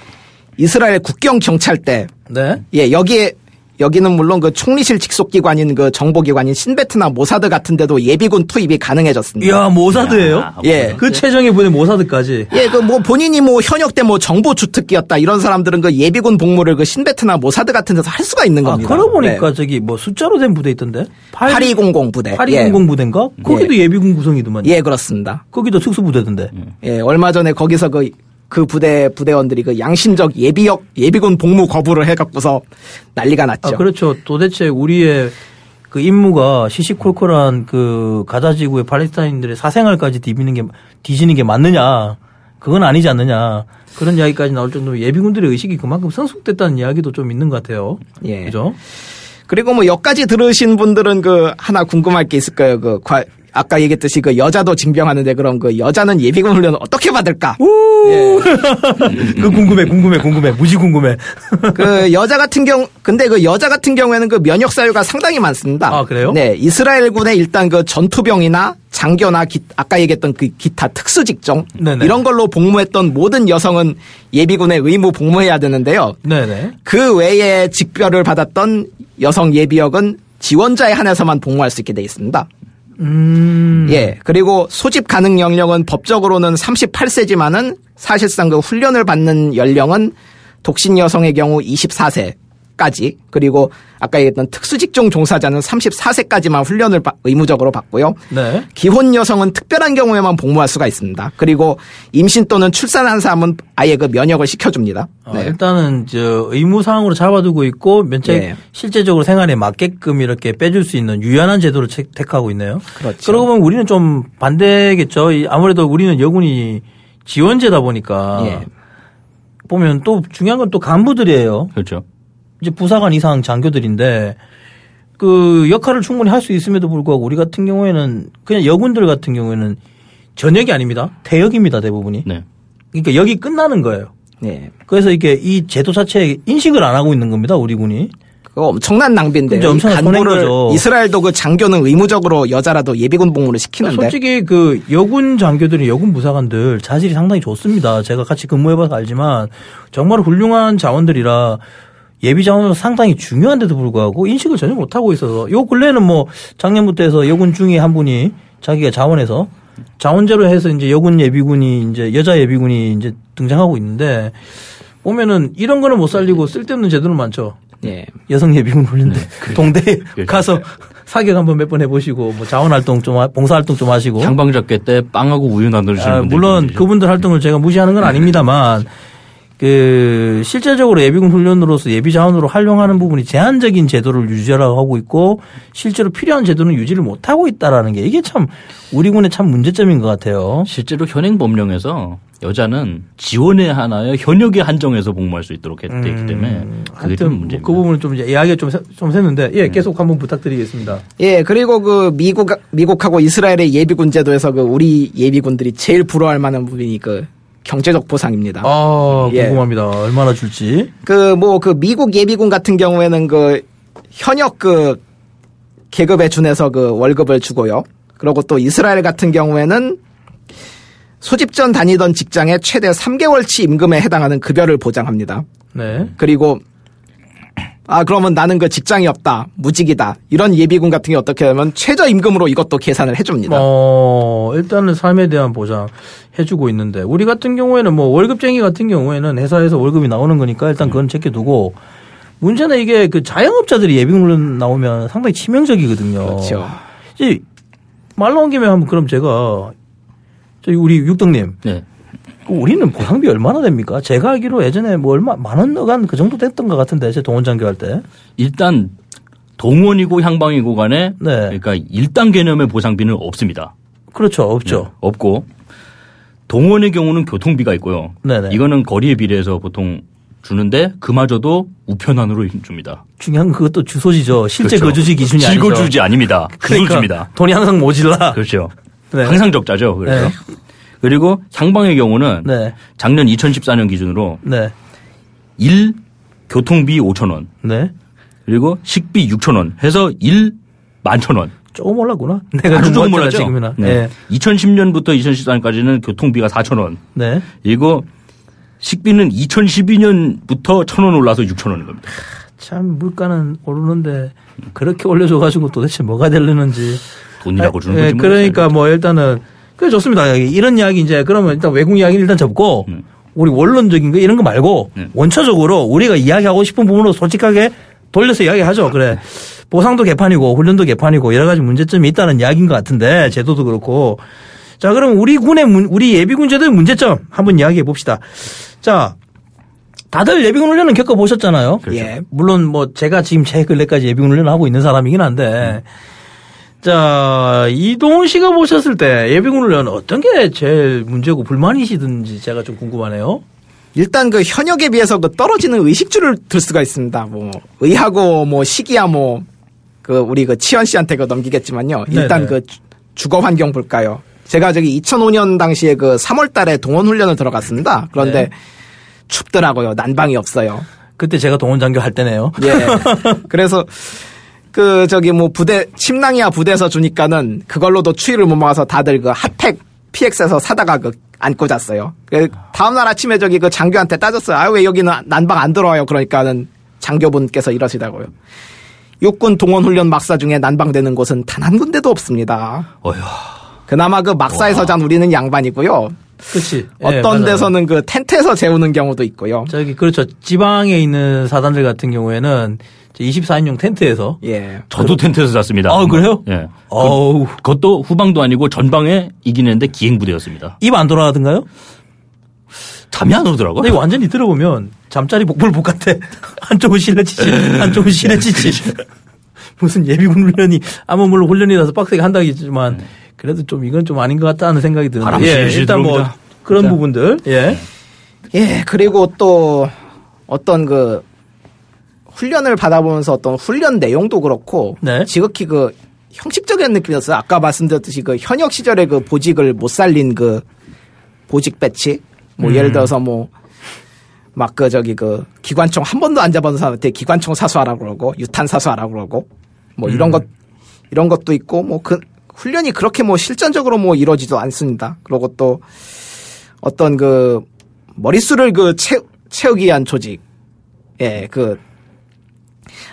이스라엘 국경 경찰대. 네. 예, 여기는 물론 총리실 직속기관인 정보기관인 신베트나 모사드 같은 데도 예비군 투입이 가능해졌습니다. 이야, 모사드예요? 예. 그 최정예 부대 모사드까지. 예, 본인이 현역대 정보 주특기였다 이런 사람들은 예비군 복무를 신베트나 모사드 같은 데서 할 수가 있는 겁니다. 그러고 보니까 네. 숫자로 된 부대 있던데? 8200 부대. 8200 부대인가? 거기도 예비군 구성이더만. 예, 그렇습니다. 거기도 특수부대던데. 예, 얼마 전에 거기서 그 부대원들이 양심적 예비군 복무 거부를 해갖고서 난리가 났죠. 그렇죠. 도대체 우리의 임무가 시시콜콜한 가자지구의 팔레스타인들의 사생활까지 뒤지는 게 맞느냐. 그건 아니지 않느냐. 그런 이야기까지 나올 정도로 예비군들의 의식이 그만큼 성숙됐다는 이야기도 좀 있는 것 같아요. 예. 그죠? 그리고 여기까지 들으신 분들은 하나 궁금할 게 있을 거예요. 아까 얘기했듯이 여자도 징병하는데 그럼 여자는 예비군 훈련을 어떻게 받을까? 예. 궁금해. 무지 궁금해. 여자 같은 경우에는 면역 사유가 상당히 많습니다. 아, 그래요? 네. 이스라엘군의 일단 전투병이나 장교나 아까 얘기했던 기타 특수 직종 네네. 이런 걸로 복무했던 모든 여성은 예비군에 의무 복무해야 되는데요. 네네. 그 외에 직별을 받았던 여성 예비역은 지원자에 한해서만 복무할 수 있게 돼 있습니다. 예. 그리고 소집 가능 연령은 법적으로는 38세지만은 사실상 훈련을 받는 연령은 독신 여성의 경우 24세, 34까지 그리고 아까 얘기했던 특수직종 종사자는 34세까지만 훈련을 의무적으로 받고요. 네. 기혼 여성은 특별한 경우에만 복무할 수가 있습니다. 그리고 임신 또는 출산한 사람은 아예 그 면역을 시켜줍니다. 네. 일단은 의무사항으로 잡아두고 있고 면책 예. 실제적으로 생활에 맞게끔 이렇게 빼줄 수 있는 유연한 제도를 택하고 있네요. 그렇죠. 그러고 보면 우리는 좀 반대겠죠. 아무래도 우리는 여군이 지원제다 보니까 예. 보면 또 중요한 건 또 간부들이에요. 그렇죠. 이제 부사관 이상 장교들인데 그 역할을 충분히 할 수 있음에도 불구하고 우리 같은 경우에는 그냥 여군들 같은 경우에는 전역이 아닙니다. 퇴역입니다. 대부분이. 네. 그러니까 역이 끝나는 거예요. 네. 그래서 이게 이 제도 자체에 인식을 안 하고 있는 겁니다. 우리 군이. 그거 엄청난 낭비인데. 엄청난 손해인 거죠. 이스라엘도 그 장교는 의무적으로 여자라도 예비군 복무를 시키는데. 솔직히 그 여군 장교들이 여군 부사관들 자질이 상당히 좋습니다. 제가 같이 근무해봐서 알지만 정말 훌륭한 자원들이라 예비 자원으로 상당히 중요한데도 불구하고 인식을 전혀 못하고 있어서 요 근래에는 뭐 작년부터 해서 여군 중에 한 분이 자기가 자원해서 자원제로 해서 이제 여군 예비군이 이제 여자 예비군이 이제 등장하고 있는데 보면은 이런 거는 못 살리고 쓸데없는 제도는 많죠. 예. 여성 예비군 훈련대 동대에 가서 사격 한번 몇 번 해보시고 뭐 자원활동 좀 봉사활동 좀 하시고 향방잡게 때 빵하고 우유 나누시는 분들 물론 그분들 활동을 제가 무시하는 건 아닙니다만 그 실제적으로 예비군 훈련으로서 예비 자원으로 활용하는 부분이 제한적인 제도를 유지하라고 하고 있고 실제로 필요한 제도는 유지를 못 하고 있다라는 게 이게 참 우리 군의 참 문제점인 것 같아요. 실제로 현행 법령에서 여자는 지원에 하나여 현역에 한정해서 복무할 수 있도록 되어 있기 때문에 그게 좀 문제입니다. 그 부분을 좀 이제 이야기가 좀 샜는데 예 계속 한번 부탁드리겠습니다. 예 그리고 그 미국하고 이스라엘의 예비군 제도에서 그 우리 예비군들이 제일 부러워할 만한 부분이 그 경제적 보상입니다. 아 예. 궁금합니다. 얼마나 줄지. 그 미국 예비군 같은 경우에는 그 현역 그 계급에 준해서 그 월급을 주고요. 그리고 또 이스라엘 같은 경우에는 소집 전 다니던 직장의 최대 3개월치 임금에 해당하는 급여를 보장합니다. 네. 그리고 그러면 나는 그 직장이 없다, 무직이다 이런 예비군 같은 게 어떻게 하면 최저임금으로 이것도 계산을 해줍니다. 일단은 삶에 대한 보장 해주고 있는데 우리 같은 경우에는 뭐 월급쟁이 같은 경우에는 회사에서 월급이 나오는 거니까 일단 그건 제껴두고 문제는 이게 그 자영업자들이 예비군 나오면 상당히 치명적이거든요. 그렇죠. 이제 말 나온 김에 한번 그럼 제가 저희 우리 육덕님. 네. 우리는 보상비 얼마나 됩니까? 제가 알기로 예전에 뭐 얼마 10,000원 넣어간 그 정도 됐던 것 같은데 제 동원 장교할 때. 일단 동원이고 향방이고 간에 네. 그러니까 1단 개념의 보상비는 없습니다. 그렇죠. 없죠. 네. 없고 동원의 경우는 교통비가 있고요. 네네. 이거는 거리에 비례해서 보통 주는데 그마저도 우편안으로 줍니다. 중요한 건 그것도 주소지죠. 실제 그렇죠. 거주지 기준이 아니죠. 실거주지 아닙니다. 주소지입니다. 그러니까 돈이 항상 모질라. 그렇죠. 네. 항상 적자죠. 그래서. 네. 그리고 향방의 경우는 네. 작년 2014년 기준으로 네. 1 교통비 5,000원. 네. 그리고 식비 6,000원 해서 1 11,000원. 조금 올랐구나. 내가 아주 조금 올랐잖아, 올랐죠. 지금이나. 네. 2010년부터 2014년까지는 교통비가 4,000원. 네. 그리고 식비는 2012년부터 1,000원 올라서 6,000원인 겁니다. 참 물가는 오르는데 그렇게 올려줘가지고 도대체 뭐가 되려는지. 돈이라고 주는 네, 거지. 그러니까 뭐 일단은 그래 좋습니다. 이런 이야기 이제 그러면 일단 외국 이야기는 일단 접고 우리 원론적인 거 이런 거 말고 원초적으로 우리가 이야기하고 싶은 부분으로 솔직하게 돌려서 이야기하죠. 그래. 보상도 개판이고 훈련도 개판이고 여러 가지 문제점이 있다는 이야기인 것 같은데 제도도 그렇고. 자, 그럼 우리 예비군 제도의 문제점 한번 이야기해 봅시다. 자, 다들 예비군 훈련은 겪어보셨잖아요. 그렇죠. 예. 물론 뭐 제가 지금 제 근래까지 예비군 훈련을 하고 있는 사람이긴 한데 자, 이동훈 씨가 보셨을 때 예비군 훈련 어떤 게 제일 문제고 불만이시든지 제가 좀 궁금하네요. 일단 그 현역에 비해서 그 떨어지는 의식주를 들 수가 있습니다. 뭐 의하고 뭐 시기야 뭐 그 우리 그 치현 씨한테 그 넘기겠지만요. 일단 네네. 그 주거 환경 볼까요? 제가 저기 2005년 당시에 그 3월 달에 동원 훈련을 들어갔습니다. 그런데 네. 춥더라고요. 난방이 없어요. 그때 제가 동원 장교 할 때네요. 예. 그래서 그 저기 뭐 부대 침낭이야 부대에서 주니까는 그걸로도 추위를 못 막아서 다들 그 핫팩 PX에서 사다가 그 안고 잤어요. 다음 날 아침에 저기 그 장교한테 따졌어요. 아 왜 여기는 난방 안 들어와요? 그러니까는 장교분께서 이러시다고요. 육군 동원 훈련 막사 중에 난방되는 곳은 단 한 군데도 없습니다. 어휴. 그나마 그 막사에서 잔 우리는 양반이고요. 그렇지. 어떤 데서는 그 텐트에서 재우는 경우도 있고요. 저기 그렇죠. 지방에 있는 사단들 같은 경우에는 24인용 텐트에서. 예. 저도 텐트에서 잤습니다. 그래요? 예. 어우. 그것도 후방도 아니고 전방에 이기는데 기행부대였습니다. 입 안 돌아가던가요? 잠이 안 오더라고요. 근데 완전히 들어보면 잠자리 복불복 같아. 한쪽은 실내치지, 한쪽은 실내치지. 무슨 예비군 훈련이, 물론 훈련이라서 빡세게 한다겠지만, 그래도 좀 이건 좀 아닌 것 같다는 생각이 드는데. 일단 뭐 그런 진짜. 부분들. 예. 예, 그리고 또 어떤 그 훈련을 받아보면서 어떤 훈련 내용도 그렇고, 네. 지극히 그 형식적인 느낌이었어요. 아까 말씀드렸듯이 그 현역 시절에 그 보직을 못 살린 그 보직 배치, 뭐 예를 들어서 뭐 막 그 저기 그 기관총 한 번도 안 잡은 사람한테 기관총 사수하라고 그러고 유탄 사수하라고 그러고 뭐 이런 것도 있고 뭐 그 훈련이 그렇게 뭐 실전적으로 뭐 이루어지도 않습니다. 그리고 또 어떤 그 머릿수를 그 채우기 위한 조직, 예, 그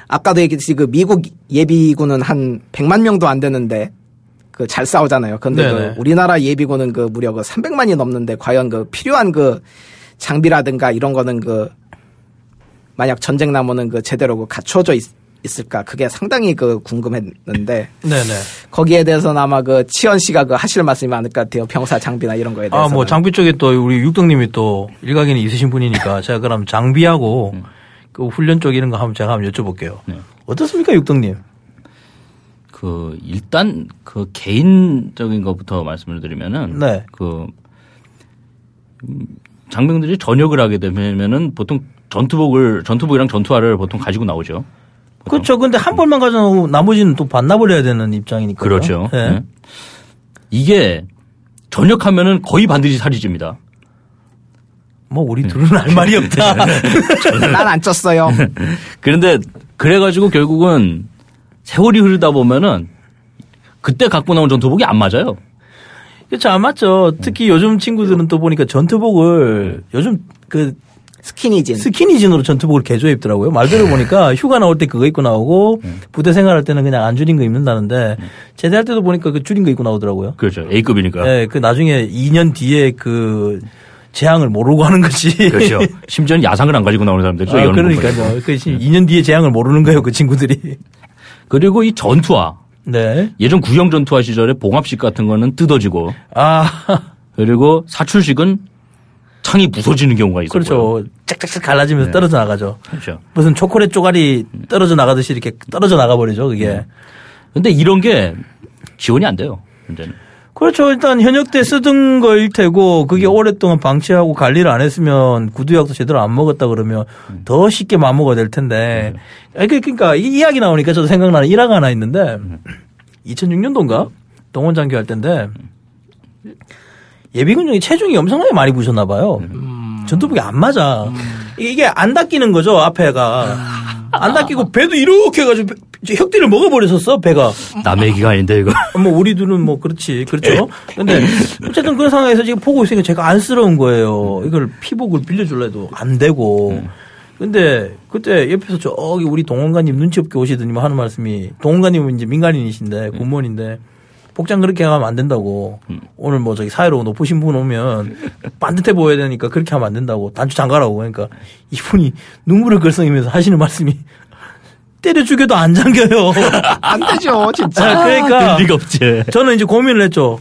아까도 얘기했듯이 그 미국 예비군은 한 100만 명도 안 되는데 그 잘 싸우잖아요. 근데 그 우리나라 예비군은 그 무려 그 300만이 넘는데 과연 그 필요한 그 장비라든가 이런 거는 그 만약 전쟁 나면은 그 제대로 그 갖춰져 있을까? 그게 상당히 그 궁금했는데. 네네. 거기에 대해서는 아마 그 치현 씨가 그 하실 말씀이 많을 것 같아요. 병사 장비나 이런 거에 대해서. 뭐 장비 쪽에 또 우리 육덕님이 또 일각견이 있으신 분이니까 제가 그럼 장비하고 그 훈련 쪽 이런 거 제가 한번 여쭤볼게요. 네. 어떻습니까, 육덕님? 일단 그 개인적인 것부터 말씀을 드리면은. 네. 장병들이 전역을 하게 되면은 보통 전투복이랑 전투화를 보통 가지고 나오죠. 보통. 그렇죠. 근데 한 벌만 가져나오고 나머지는 또 반납을 해야 되는 입장이니까. 그렇죠. 네. 네. 이게 전역하면은 거의 반드시 살이 찝니다. 뭐 우리 둘은 할 말이 없다. 난 안 쪘어요. 그런데 그래가지고 결국은 세월이 흐르다 보면은 그때 갖고 나온 전투복이 안 맞아요. 그렇죠. 안 맞죠. 특히 요즘 친구들은 또 보니까 전투복을 요즘 그 스키니진으로 전투복을 개조해 입더라고요. 말대로 보니까 휴가 나올 때 그거 입고 나오고 부대 생활할 때는 그냥 안 줄인 거 입는다는데 제대할 때도 보니까 그 줄인 거 입고 나오더라고요. 그렇죠. A급이니까. 네. 그 나중에 2년 뒤에 그 재앙을 모르고 하는 거지. 그렇죠. 심지어는 야상을 안 가지고 나오는 사람들도 그러니까요. 그 2년 뒤에 재앙을 모르는 거예요. 그 친구들이. 그리고 이 전투화. 네. 예전 구형 전투화 시절에 봉합식 같은 거는 뜯어지고. 그리고 사출식은 창이 부서지는 경우가 있어요. 그렇죠. 짝짝짝 갈라지면서 떨어져 나가죠. 그렇죠. 무슨 초콜릿 쪼가리 떨어져 나가듯이 이렇게 떨어져 나가버리죠. 그게. 근데 이런 게 지원이 안 돼요. 문제는. 그렇죠. 일단 현역 때 쓰던 거일 테고 그게 오랫동안 방치하고 관리를 안 했으면 구두약도 제대로 안 먹었다 그러면 더 쉽게 맘먹어야 될 텐데. 그러니까 이 이야기 나오니까 저도 생각나는 일화가 하나 있는데 2006년도인가 동원 장교할 때인데 예비군 중에 체중이 엄청나게 많이 부셨나 봐요. 전투복이 안 맞아. 이게 안 닦이는 거죠. 앞에가. 안 닦이고 배도 이렇게 해가지고 혁띠를 먹어버렸었어 배가. 남의 얘기가 아닌데 이거. 뭐 우리들은 뭐 그렇지 그렇죠. 근데 어쨌든 그런 상황에서 지금 보고 있으니까 제가 안쓰러운 거예요. 이걸 피복을 빌려줄라 해도 안 되고. 근데 그때 옆에서 저기 우리 동원관님 눈치 없게 오시더니 뭐 하는 말씀이 동원관님은 이제 민간인이신데 군무원인데 복장 그렇게 하면 안 된다고. 오늘 뭐 저기 사회로 높으신 분 오면 반듯해 보여야 되니까 그렇게 하면 안 된다고. 단추 잠가라고. 그러니까 이분이 눈물을 글썽이면서 하시는 말씀이 때려 죽여도 안 잠겨요. 안 되죠, 진짜. 그러니까 리가 없지. 저는 이제 고민을 했죠.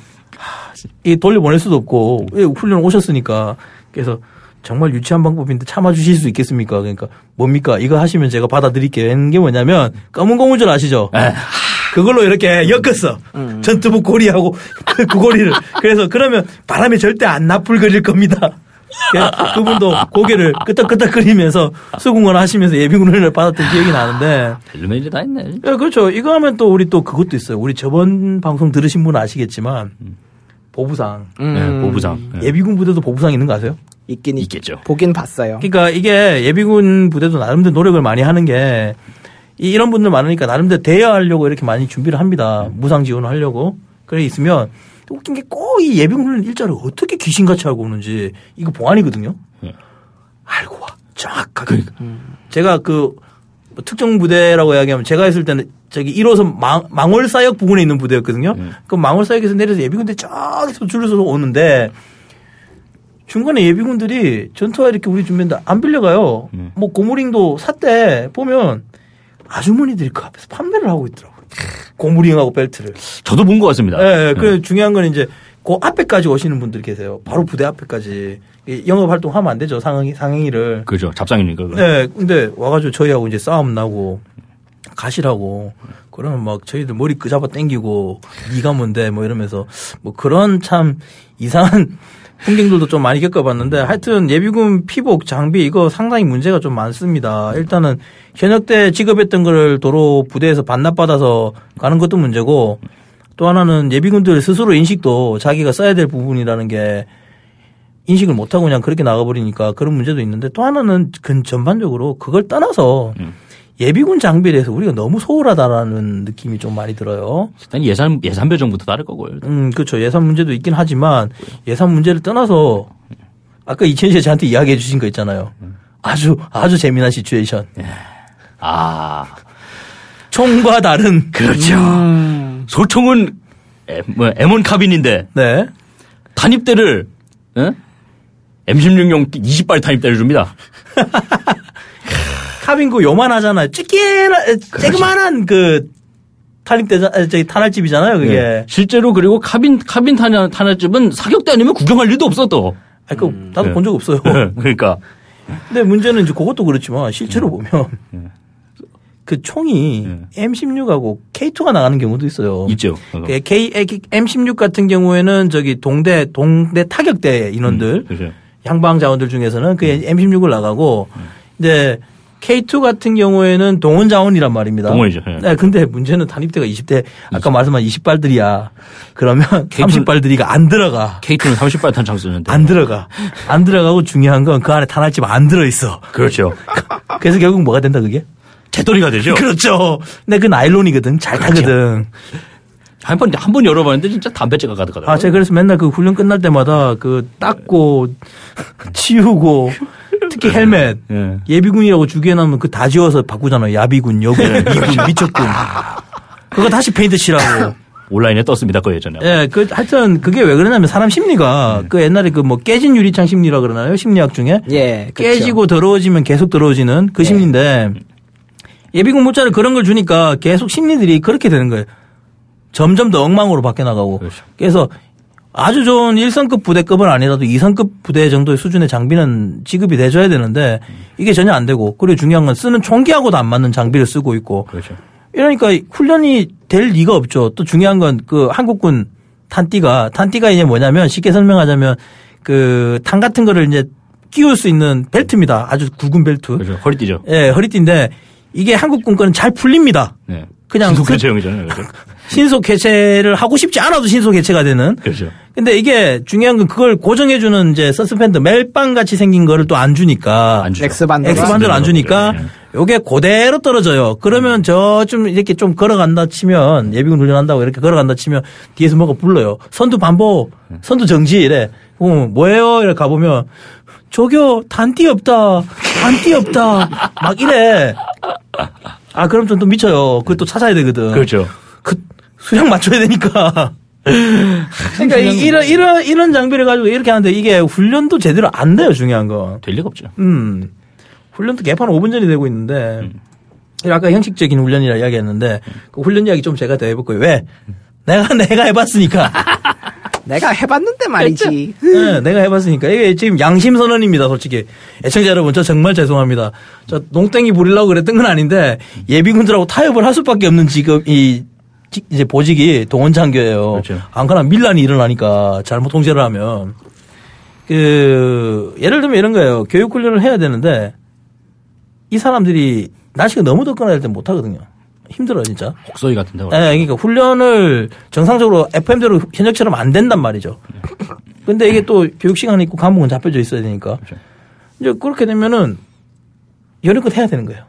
이 돌려보낼 수도 없고 훈련 오셨으니까. 그래서 정말 유치한 방법인데 참아주실 수 있겠습니까? 그러니까 뭡니까? 이거 하시면 제가 받아드릴게요. 하는 게 뭐냐면 검은 고무줄 아시죠? 그걸로 이렇게 엮었어. 전투복 고리하고 그 고리를. 그래서 그러면 바람이 절대 안 나풀거릴 겁니다. 그분도 고개를 끄덕끄덕거리면서 수긍을 하시면서 예비군 훈련을 받았던 기억이 나는데. 벨루메일이 다 있네. 네, 그렇죠. 이거 하면 또 우리 또 그것도 있어요. 우리 저번 방송 들으신 분은 아시겠지만 보부상. 네, 보부상. 예비군 부대도 보부상 있는 거 아세요? 있긴 있겠죠. 보긴 봤어요. 그러니까 이게 예비군 부대도 나름대로 노력을 많이 하는 게 이런 분들 많으니까 나름대로 대여하려고 이렇게 많이 준비를 합니다. 무상 지원을 하려고. 그래 있으면 웃긴 게 꼭 이 예비군 훈련 일자를 어떻게 귀신같이 알고 오는지 이거 보안이거든요. 알고 와. 정확하게. 제가 그 특정 부대라고 이야기하면 제가 했을 때는 저기 1호선 망월사역 부근에 있는 부대였거든요. 그 망월사역에서 내려서 예비군대 저기서 줄을 서서 오는데 중간에 예비군들이 전투화 이렇게 우리 준비했는데 안 빌려가요. 뭐 고무링도 샀대 보면 아주머니들이 그 앞에서 판매를 하고 있더라고요. 고무링하고 벨트를. 저도 본 것 같습니다. 네, 그 중요한 건 이제 그 앞에까지 오시는 분들이 계세요. 바로 부대 앞에까지. 영업 활동하면 안 되죠. 상행위를. 그죠. 잡상이니까. 네, 근데 와가지고 저희하고 이제 싸움 나고 가시라고. 그러면 막 저희들 머리 끄잡아 당기고 네가 뭔데 뭐 이러면서 뭐 그런 참 이상한 풍경들도 좀 많이 겪어봤는데 하여튼 예비군 피복 장비 이거 상당히 문제가 좀 많습니다. 일단은 현역 때 지급했던 거를 도로 부대에서 반납받아서 가는 것도 문제고 또 하나는 예비군들 스스로 인식도 자기가 써야 될 부분이라는 게 인식을 못하고 그냥 그렇게 나가버리니까 그런 문제도 있는데 또 하나는 전반적으로 그걸 떠나서 예비군 장비에 대해서 우리가 너무 소홀하다라는 느낌이 좀 많이 들어요. 일단 예산별 정부도 다를 거고요. 그렇죠. 예산 문제도 있긴 하지만 예산 문제를 떠나서 아까 이천희 씨 저한테 이야기해 주신 거 있잖아요. 아주 재미난 시츄에이션. 아. 총과 다른. 그렇죠. 소총은 M1 카빈인데. 네. 탄입대를, M16용 20발 탄입대를 줍니다. 카빈 그 요만하잖아요. 쬐그만한 그 탄알집이잖아요, 그게. 네. 실제로 그리고 카빈 탄알집은 사격대 아니면 구경할 일도 없어 또. 나도 본 적 없어요. 그러니까. 근데 문제는 이제 그것도 그렇지만 실제로 보면 그 총이 M16하고 K2가 나가는 경우도 있어요. 있죠. M16 같은 경우에는 저기 동대 타격대 인원들, 그렇죠. 향방 자원들 중에서는 그 M16을 나가고 이제 K2 같은 경우에는 동원 자원이란 말입니다. 동원이죠. 네. 근데 문제는 탄입대가 20대 아까 말씀한 20발들이야. 그러면 30발들이가 안 들어가. K2는 30발 탄창 쓰는데. 안 들어가. 안 들어가고 중요한 건 그 안에 탄알집 안 들어 있어. 그렇죠. 그래서 결국 뭐가 된다 그게? 재떨이가 되죠. 그렇죠. 근데 그 나일론이거든. 잘 타거든. 한 번 열어봤는데 진짜 담배째가 가득하더라고요. 제가 그래서 맨날 그 훈련 끝날 때마다 그 닦고 치우고 특히 헬멧 예비군이라고 주기해놓으면 그 다 지워서 바꾸잖아요. 야비군, 여군, 미군, 미척군. 그거 다시 페인트 칠하고. 온라인에 떴습니다. 그 예전에. 예, 하여튼 그게 왜 그러냐면 사람 심리가 그 옛날에 그 뭐 깨진 유리창 심리라 그러나요? 심리학 중에. 예. 깨지고 더러워지면 계속 더러워지는 그 심리인데 예비군 문자를 그런 걸 주니까 계속 심리들이 그렇게 되는 거예요. 점점 더 엉망으로 바뀌어나가고. 그렇죠. 그래서 아주 좋은 1성급 부대급은 아니라도 2성급 부대 정도의 수준의 장비는 지급이 돼줘야 되는데 이게 전혀 안 되고 그리고 중요한 건 쓰는 총기하고도 안 맞는 장비를 쓰고 있고. 그렇죠. 이러니까 훈련이 될 리가 없죠. 또 중요한 건 그 한국군 탄띠가 이제 뭐냐면 쉽게 설명하자면 그 탄 같은 거를 이제 끼울 수 있는 벨트입니다. 아주 굵은 벨트. 그렇죠. 허리띠죠. 예, 허리띠인데 이게 한국군 거는 잘 풀립니다. 네. 그냥 신속해체형이잖아요. 그렇죠? 신속해체를 하고 싶지 않아도 신속해체가 되는. 그렇죠. 근데 이게 중요한 건 그걸 고정해주는 이제 서스펜더 멜빵 같이 생긴 거를 또 안 주니까. X반도를 안 주니까 요게 그대로 떨어져요. 그러면 저 좀 이렇게 좀 걸어간다 치면 예비군 훈련한다고 이렇게 걸어간다 치면 뒤에서 뭐가 불러요. 선두 반보, 선두 정지 이래. 뭐예요? 이렇게 가보면 저기요 단띠 없다. 막 이래. 그럼 좀 또 미쳐요. 그걸 또 찾아야 되거든. 그렇죠. 그 수량 맞춰야 되니까. 그러니까 이런 장비를 가지고 이렇게 하는데 이게 훈련도 제대로 안 돼요. 중요한 건. 될 리가 없죠. 훈련도 개판 5분 전이 되고 있는데 아까 형식적인 훈련이라 이야기했는데 그 훈련 이야기 좀 제가 더 해볼 거예요. 왜? 내가 해봤으니까. 내가 해봤는데 말이지. 네, 내가 해봤으니까. 이게 지금 양심선언입니다, 솔직히. 애청자 여러분, 저 정말 죄송합니다. 저 농땡이 부리려고 그랬던 건 아닌데 예비군들하고 타협을 할 수밖에 없는 지금 이제 보직이 동원장교예요. 그렇죠. 안 그러면 밀란이 일어나니까 잘못 통제를 하면. 예를 들면 이런 거예요. 교육훈련을 해야 되는데 이 사람들이 날씨가 너무 덥거나 할 때 못 하거든요. 힘들어요, 진짜. 혹서이 같은데. 네, 그러니까 훈련을 정상적으로 FM대로 현역처럼 안 된단 말이죠. 근데 이게 또 교육 시간이 있고 과목은 잡혀져 있어야 되니까. 그렇죠. 이제 그렇게 되면은 여름껏 해야 되는 거예요.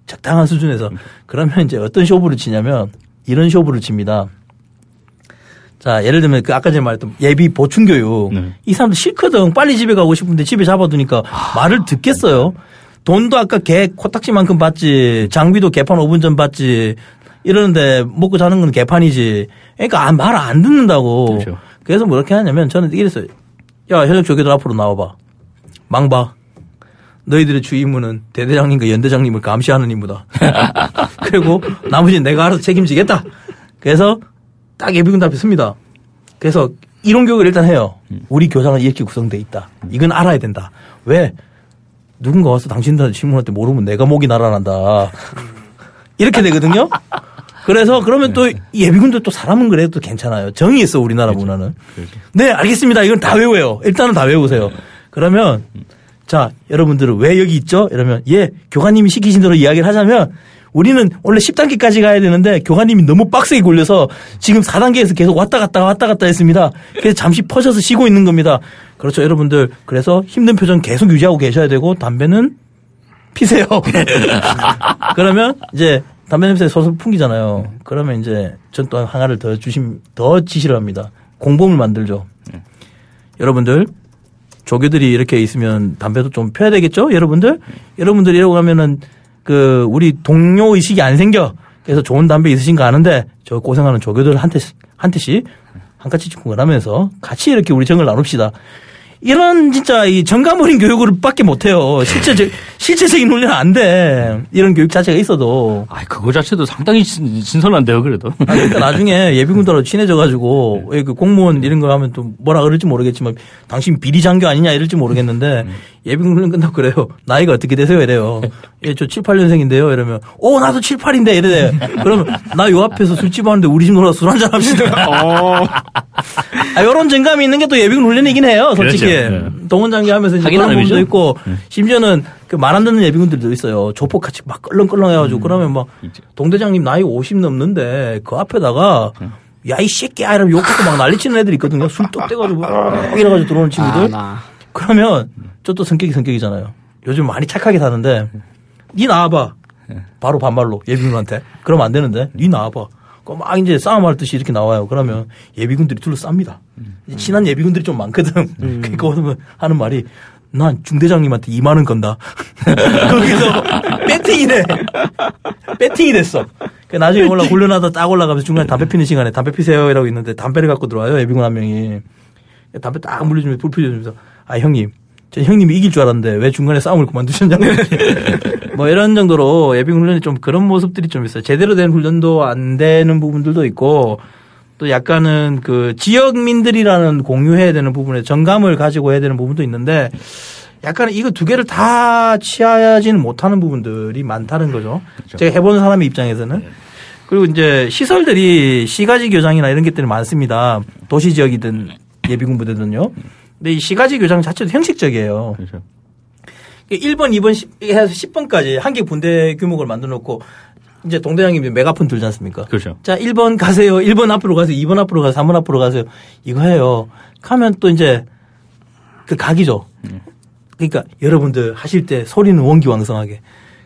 적당한 수준에서. 그러면 이제 어떤 쇼부를 치냐면 이런 쇼부를 칩니다. 자, 예를 들면 그 아까 전에 말했던 예비 보충교육. 이 사람들 싫거든. 빨리 집에 가고 싶은데 집에 잡아두니까 말을 듣겠어요. 돈도 아까 개 코딱지만큼 받지, 장비도 개판 5분 전 받지, 이러는데 먹고 자는 건 개판이지. 그러니까 말 안 듣는다고. 그렇죠. 그래서 뭐 이렇게 하냐면 저는 이랬어요. 야, 현역 조교들 앞으로 나와봐. 망봐. 너희들의 주 임무는 대대장님과 연대장님을 감시하는 임무다. 그리고 나머지는 내가 알아서 책임지겠다. 그래서 딱 예비군들 앞에 섭니다. 그래서 이론 교육을 일단 해요. 우리 교장은 이렇게 구성돼 있다. 이건 알아야 된다. 왜? 누군가 와서 당신들한테 질문할 때 모르면 내가 목이 날아난다. 이렇게 되거든요. 그래서 그러면 또 예비군도 또 사람은 그래도 괜찮아요. 정이 있어 우리나라 문화는. 네, 알겠습니다. 이건 다 외워요. 일단은 다 외우세요. 그러면 자, 여러분들은 왜 여기 있죠? 이러면 교관님이 시키신 대로 이야기를 하자면 우리는 원래 10단계까지 가야 되는데 교관님이 너무 빡세게 굴려서 지금 4단계에서 계속 왔다 갔다 했습니다. 그래서 잠시 퍼져서 쉬고 있는 겁니다. 그렇죠, 여러분들. 그래서 힘든 표정 계속 유지하고 계셔야 되고 담배는 피세요. 그러면 이제 담배 냄새 솔솔 풍기잖아요. 그러면 이제 전 또 하나를 더 지시를 합니다. 공범을 만들죠. 여러분들 조교들이 이렇게 있으면 담배도 좀 펴야 되겠죠? 여러분들이 이러고 가면은 우리 동료 의식이 안 생겨. 그래서 좋은 담배 있으신가 하는데 저 고생하는 조교들 한 대씩 한 가지 집중을 하면서 같이 이렇게 우리 정을 나눕시다. 이런 진짜 이 정감 어린 교육을 밖에 못해요. 실제적인 훈련은 안 돼. 이런 교육 자체가 있어도. 그거 자체도 상당히 신선한데요, 그래도. 그러니까 나중에 예비군들하고 친해져가지고 그 공무원 이런 거 하면 또 뭐라 그럴지 모르겠지만 당신 비리 장교 아니냐 이럴지 모르겠는데 예비군 훈련 끝나고 그래요. 나이가 어떻게 되세요? 이래요. 저 7, 8년생인데요. 이러면 나도 7, 8인데 이래. 그러면 나 요 앞에서 술집 하는데 우리 집 놀아서 술 한잔 합시다. 이런 정감이 있는 게 또 예비군 훈련이긴 해요. 솔직히. 그렇죠. 네. 동원장교 하면서 이제 그런 부분도 있고 심지어는 말 안 듣는 예비군들도 있어요. 조폭같이 막 끌렁끌렁 해가지고 그러면 막 동대장님 나이 50 넘는데 그 앞에다가 야, 이 새끼야 이러면 욕하고 막 난리치는 애들이 있거든요. 술 뚝 떼가지고 이래가지고 들어오는 친구들. 그러면 저 또 성격이잖아요. 요즘 많이 착하게 사는데 니 나와봐. 바로 반말로 예비군한테. 그러면 안 되는데 니 나와봐. 막 이제 싸움할 듯이 이렇게 나와요. 그러면 예비군들이 둘러쌉니다. 친한 예비군들이 좀 많거든. 그러니까 하는 말이 난 중대장님한테 2만 원 건다. 거기서 배팅이 됐어. 나중에 훈련하다 딱 올라가면서 중간에 담배 피는 시간에 담배 피세요 이라고 있는데 담배를 갖고 들어와요. 예비군 한 명이. 담배 딱 물려주면서 불 피워주면서 형님. 저 형님이 이길 줄 알았는데 왜 중간에 싸움을 그만두셨냐고. 이런 정도로 예비군 훈련이 좀 그런 모습들이 좀 있어요. 제대로 된 훈련도 안 되는 부분들도 있고 또 약간은 지역민들이라는 공유해야 되는 부분에 정감을 가지고 해야 되는 부분도 있는데 약간 이거 두 개를 다 취하지는 못하는 부분들이 많다는 거죠. 그렇죠. 제가 해본 사람의 입장에서는. 그리고 이제 시설들이 시가지 교장이나 이런 것들이 많습니다. 도시 지역이든 예비군 부대든요. 근데 이 시가지 교장 자체도 형식적이에요. 그렇죠. 1번, 2번 해서 10번까지 한 개 분대 규모를 만들어 놓고 이제 동대장님이 메가폰 들지 않습니까? 그렇죠. 자, 1번 가세요. 1번 앞으로 가세요. 2번 앞으로 가세요. 3번 앞으로 가세요. 이거 해요. 가면 또 이제 각이죠. 그러니까 여러분들 하실 때 소리는 원기왕성하게.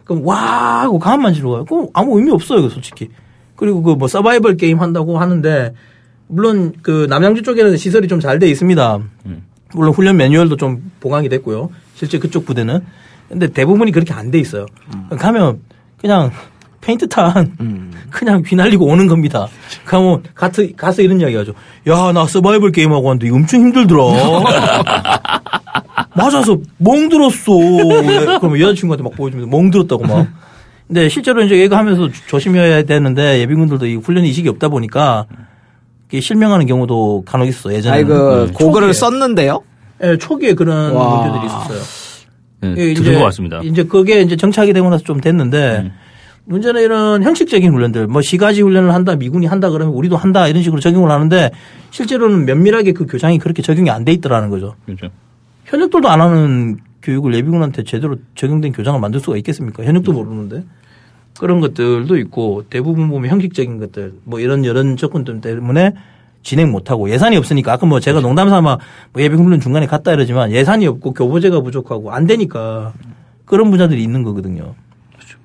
그럼 와 하고 가만만 지르고 가요. 그럼 아무 의미 없어요, 솔직히. 그리고 서바이벌 게임 한다고 하는데 물론 남양주 쪽에는 시설이 좀 잘 돼 있습니다. 물론 훈련 매뉴얼도 좀 보강이 됐고요. 실제 그쪽 부대는. 근데 대부분이 그렇게 안 돼 있어요. 가면 그냥 페인트 그냥 휘날리고 오는 겁니다. 가면 가서 이런 이야기 하죠. 야, 나 서바이벌 게임하고 왔는데 엄청 힘들더라. 맞아서 멍들었어. 그러면 여자친구한테 막 보여주면서 멍들었다고 막. 근데 실제로 이제 얘가 하면서 조심해야 되는데 예비군들도 이 훈련 이식이 없다 보니까 실명하는 경우도 간혹 있었어. 예전에. 그거를 썼는데요? 네, 초기에 그런 문제들이 있었어요. 네, 들은 것 같습니다. 이제 그게 이제 정착이 되고 나서 좀 됐는데 문제는 이런 형식적인 훈련들, 시가지 훈련을 한다, 미군이 한다 그러면 우리도 한다 이런 식으로 적용을 하는데 실제로는 면밀하게 그 교장이 그렇게 적용이 안 돼 있더라는 거죠. 그렇죠. 현역들도 안 하는 교육을 예비군한테 제대로 적용된 교장을 만들 수가 있겠습니까? 현역도 모르는데. 그런 것들도 있고 대부분 보면 형식적인 것들 이런 조건들 때문에 진행 못하고 예산이 없으니까 아까 제가 농담삼아 예비군 훈련 중간에 갔다 이러지만 예산이 없고 교보제가 부족하고 안 되니까 그런 분야들이 있는 거거든요. 그렇죠.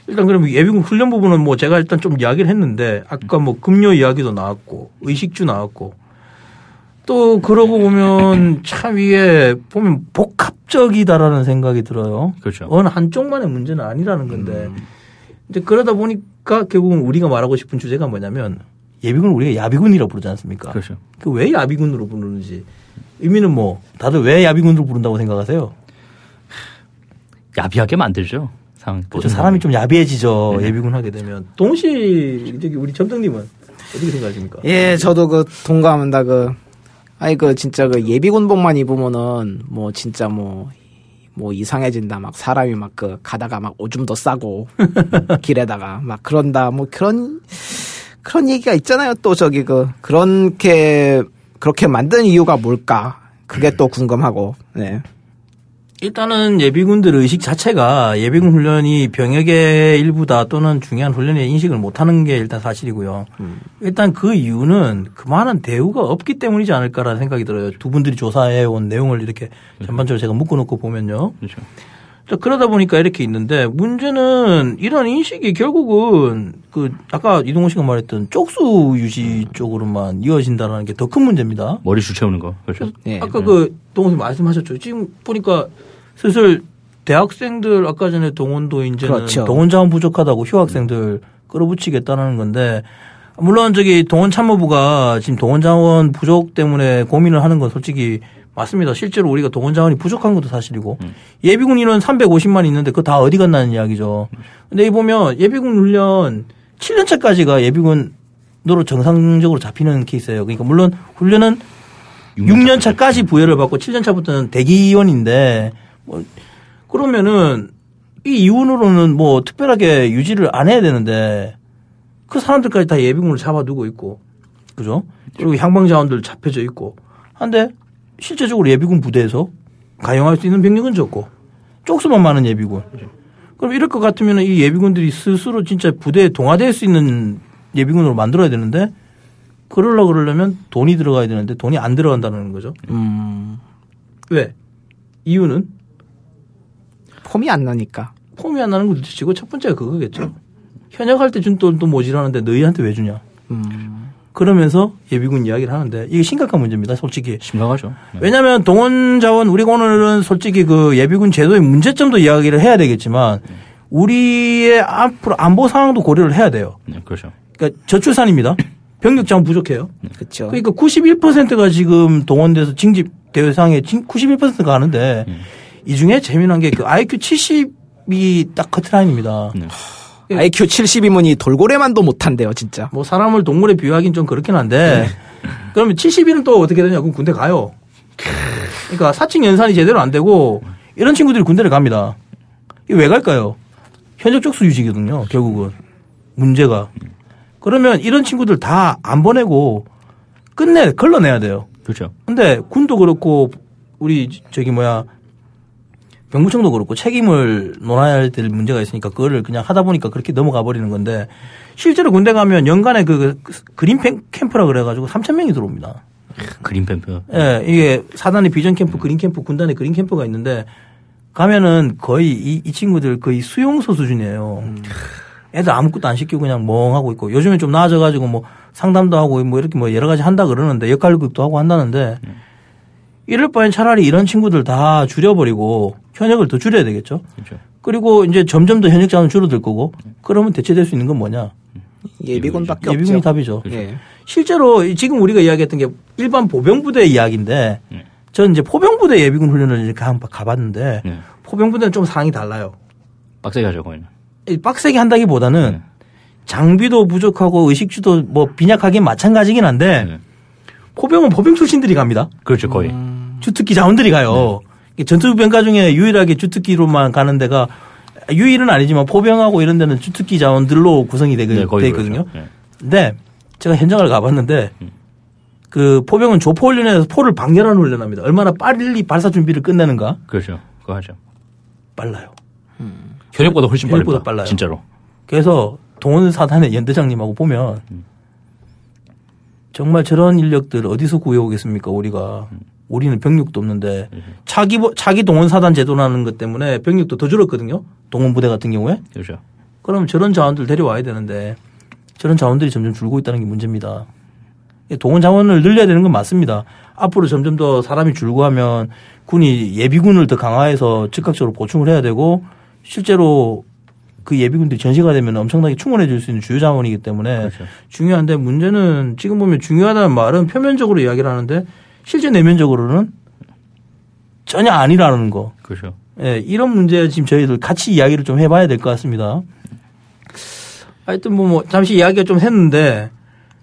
일단 그러면 예비군 훈련 부분은 제가 일단 좀 이야기를 했는데 아까 급료 이야기도 나왔고 의식주 나왔고 또 그러고 보면 참 이게 보면 복합적이다라는 생각이 들어요. 그렇죠. 어느 한쪽만의 문제는 아니라는 건데 이제 그러다 보니까 결국은 우리가 말하고 싶은 주제가 뭐냐면 예비군을 우리가 야비군이라고 부르지 않습니까? 그렇죠. 왜 야비군으로 부르는지 의미는 뭐 다들 왜 야비군으로 부른다고 생각하세요? 야비하게 만들죠. 그렇죠. 사람이 좀 야비해지죠. 네. 예비군 하게 되면. 동훈 씨, 저기 우리 점등님은 어떻게 생각하십니까? 예, 저도 그 동감합니다. 진짜 예비군복만 입으면은 뭐 진짜 뭐 이상해진다. 막 사람이 막 가다가 막 오줌도 싸고 길에다가 막 그런다. 뭐 그런 얘기가 있잖아요. 또 그렇게 만든 이유가 뭘까? 그게 또 궁금하고. 네. 일단은 예비군들 의식 자체가 예비군 훈련이 병역의 일부다 또는 중요한 훈련의 인식을 못하는 게 일단 사실이고요. 일단 그 이유는 그만한 대우가 없기 때문이지 않을까라는 생각이 들어요. 두 분들이 조사해온 내용을 이렇게 전반적으로 제가 묶어놓고 보면요. 그렇죠. 그러다 보니까 이렇게 있는데 문제는 이런 인식이 결국은 아까 이동훈 씨가 말했던 쪽수 유지 쪽으로만 이어진다는 게 더 큰 문제입니다. 머리숱 채우는 거. 그렇죠. 네. 아까 동훈 씨 말씀하셨죠. 지금 보니까 슬슬 대학생들 아까 전에 동원도 이제는 그렇죠. 동원 자원 부족하다고 휴학생들 끌어붙이겠다는 건데 물론 동원 참모부가 지금 동원 자원 부족 때문에 고민을 하는 건 솔직히 맞습니다. 실제로 우리가 동원 자원이 부족한 것도 사실이고 예비군 인원 350만 있는데 그거 다 어디 갔나는 이야기죠. 근데 이 보면 예비군 훈련 7년차까지가 예비군으로 정상적으로 잡히는 케이스예요. 그러니까 물론 훈련은 6년차까지 부여를 받고 7년차부터는 대기원인데 그러면은 이 이윤으로는 뭐 특별하게 유지를 안 해야 되는데 그 사람들까지 다 예비군을 잡아두고 있고 그죠? 그리고 향방자원들 잡혀져 있고 한데 실제적으로 예비군 부대에서 가용할 수 있는 병력은 적고 쪽수만 많은 예비군. 그럼 이럴 것 같으면 이 예비군들이 스스로 진짜 부대에 동화될 수 있는 예비군으로 만들어야 되는데 그러려면 돈이 들어가야 되는데 돈이 안 들어간다는 거죠. 왜? 이유는? 폼이 안 나니까. 폼이 안 나는 것도 치고 첫 번째가 그거겠죠. 현역할 때 준 돈도 모자라는데 너희한테 왜 주냐. 그러면서 예비군 이야기를 하는데 이게 심각한 문제입니다. 솔직히. 심각하죠. 네. 왜냐하면 동원 자원 우리가 오늘은 솔직히 예비군 제도의 문제점도 이야기를 해야 되겠지만 우리의 앞으로 안보 상황도 고려를 해야 돼요. 네, 그렇죠. 그러니까 저출산입니다. 병력 자원 부족해요. 그렇죠. 그러니까 91%가 지금 동원돼서 징집 대상에 91%가 하는데 이 중에 재미난 게 IQ 70이 딱 커트라인입니다. IQ 70이면 돌고래만도 못한대요, 진짜. 뭐 사람을 동물에 비유하기는 좀 그렇긴 한데 그러면 70일은 또 어떻게 되냐? 그럼 군대 가요. 그러니까 사칙 연산이 제대로 안 되고 이런 친구들이 군대를 갑니다. 이게 왜 갈까요? 현역 쪽수 유지거든요. 결국은 문제가. 그러면 이런 친구들 다 안 보내고 걸러내야 돼요. 그렇죠. 근데 군도 그렇고 우리 병무청도 그렇고 책임을 논해야 될 문제가 있으니까 그거를 그냥 하다 보니까 그렇게 넘어가 버리는 건데 실제로 군대 가면 연간에 그린 캠프라 그래가지고 3,000명이 들어옵니다. 그린 캠프. 예, 네, 이게 사단의 비전 캠프, 그린 캠프, 군단의 그린 캠프가 있는데 가면은 거의 이 친구들 거의 수용소 수준이에요. 애들 아무것도 안 시키고 그냥 멍하고 있고 요즘에 좀 나아져가지고 뭐 상담도 하고 뭐 이렇게 뭐 여러 가지 한다 그러는데 역할극도 하고 한다는데 이럴 바엔 차라리 이런 친구들 다 줄여버리고 현역을 더 줄여야 되겠죠. 그렇죠. 그리고 이제 점점 더 현역 자원 줄어들 거고 그러면 대체될 수 있는 건 뭐냐? 예비군밖에 없죠. 예비군이 답이죠. 예. 실제로 지금 우리가 이야기했던 게 일반 보병부대 이야기인데 저는 이제 포병부대 예비군 훈련을 이렇게 한번 가봤는데 포병부대는 좀 상황이 달라요. 빡세게 하죠, 거기는. 빡세게 한다기보다는 장비도 부족하고 의식주도 뭐 빈약하긴 마찬가지긴 한데 포병은 포병 출신들이 갑니다. 그렇죠, 거의. 주특기 자원들이 가요. 전투병가 중에 유일하게 주특기로만 가는 데가 유일은 아니지만 포병하고 이런 데는 주특기 자원들로 구성이 돼 있거든요. 그렇죠. 근데 제가 현장을 가봤는데 그 포병은 조포 훈련에서 포를 방열하는 훈련합니다. 얼마나 빨리 발사 준비를 끝내는가. 그렇죠. 그거 하죠. 빨라요. 현역보다 훨씬 빨라요. 진짜로. 그래서 동원사단의 연대장님하고 보면 정말 저런 인력들 어디서 구해오겠습니까 우리가. 우리는 병력도 없는데 차기 동원사단 제도라는 것 때문에 병력도 더 줄었거든요. 동원부대 같은 경우에. 그렇죠. 그럼 저런 자원들 데려와야 되는데 저런 자원들이 점점 줄고 있다는 게 문제입니다. 동원 자원을 늘려야 되는 건 맞습니다. 앞으로 점점 더 사람이 줄고 하면 군이 예비군을 더 강화해서 즉각적으로 보충을 해야 되고 실제로 그 예비군들이 전시가 되면 엄청나게 충원해 줄 수 있는 주요 자원이기 때문에 그렇죠. 중요한데 문제는 지금 보면 중요하다는 말은 표면적으로 이야기를 하는데 실제 내면적으로는 전혀 아니라는 거. 그렇죠. 예, 이런 문제 지금 저희들 같이 이야기를 좀 해봐야 될 것 같습니다. 하여튼 뭐 잠시 이야기가 좀 했는데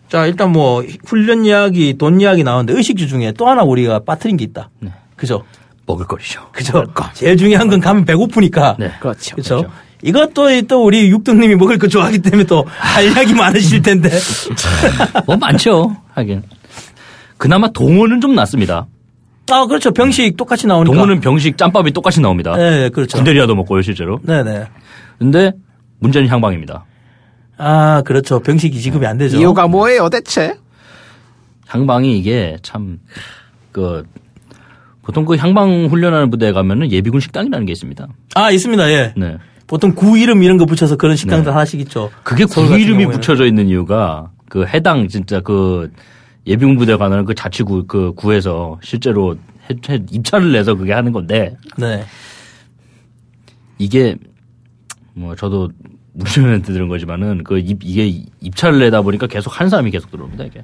자 일단 뭐 훈련 이야기, 돈 이야기 나오는데 의식주 중에 또 하나 우리가 빠뜨린 게 있다. 네. 그죠? 먹을거리죠. 그죠? 제일 중요한 건 가면 배고프니까. 네. 그렇죠. 그렇죠. 이것도 또 우리 육등님이 먹을 거 좋아하기 때문에 또 할 이야기 많으실 텐데. 뭐 많죠. 하긴. 그나마 동호는 좀 낫습니다. 아, 그렇죠. 병식 똑같이 나오니까. 동호는 병식 짬밥이 똑같이 나옵니다. 네, 그렇죠. 군대리아도 먹고요, 실제로. 네네. 근데 문제는 향방입니다. 아, 그렇죠. 병식이 지급이 안 되죠. 이유가 뭐예요, 대체? 향방이 이게 참, 보통 그 향방 훈련하는 부대에 가면은 예비군 식당이라는 게 있습니다. 아, 있습니다. 예. 네. 보통 구 이름 이런 거 붙여서 그런 식당들 하나씩 있죠. 그게 구 이름이 붙여져 있는 이유가 그 해당 진짜 그 예비군 부대 가는 그 자치구 그 구에서 실제로 입찰을 내서 그게 하는 건데. 네. 이게 뭐 저도 무시한테 들은 거지만은 이게 입찰을 내다 보니까 계속 한 사람이 계속 들어옵니다, 이게.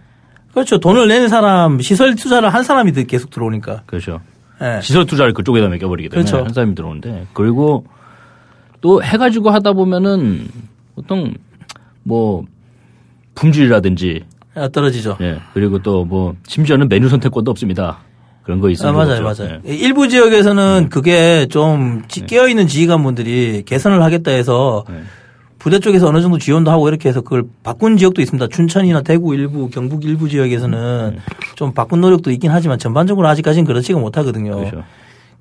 그렇죠. 돈을 내는 사람, 시설 투자를 한 사람이 계속 들어오니까. 그렇죠. 네. 시설 투자를 그쪽에다 맡겨버리기 때문에 그렇죠. 한 사람이 들어오는데 그리고 또 해가지고 하다 보면은 보통 뭐 품질이라든지 떨어지죠. 예. 그리고 또 뭐 심지어는 메뉴 선택권도 없습니다. 그런 거 있어요. 맞아요, 맞아요. 예. 일부 지역에서는 그게 좀 깨어있는 지휘관분들이 개선을 하겠다 해서 부대 쪽에서 어느 정도 지원도 하고 이렇게 해서 그걸 바꾼 지역도 있습니다. 춘천이나 대구 일부, 경북 일부 지역에서는 좀 바꾼 노력도 있긴 하지만 전반적으로 아직까지는 그렇지가 못하거든요. 그렇죠.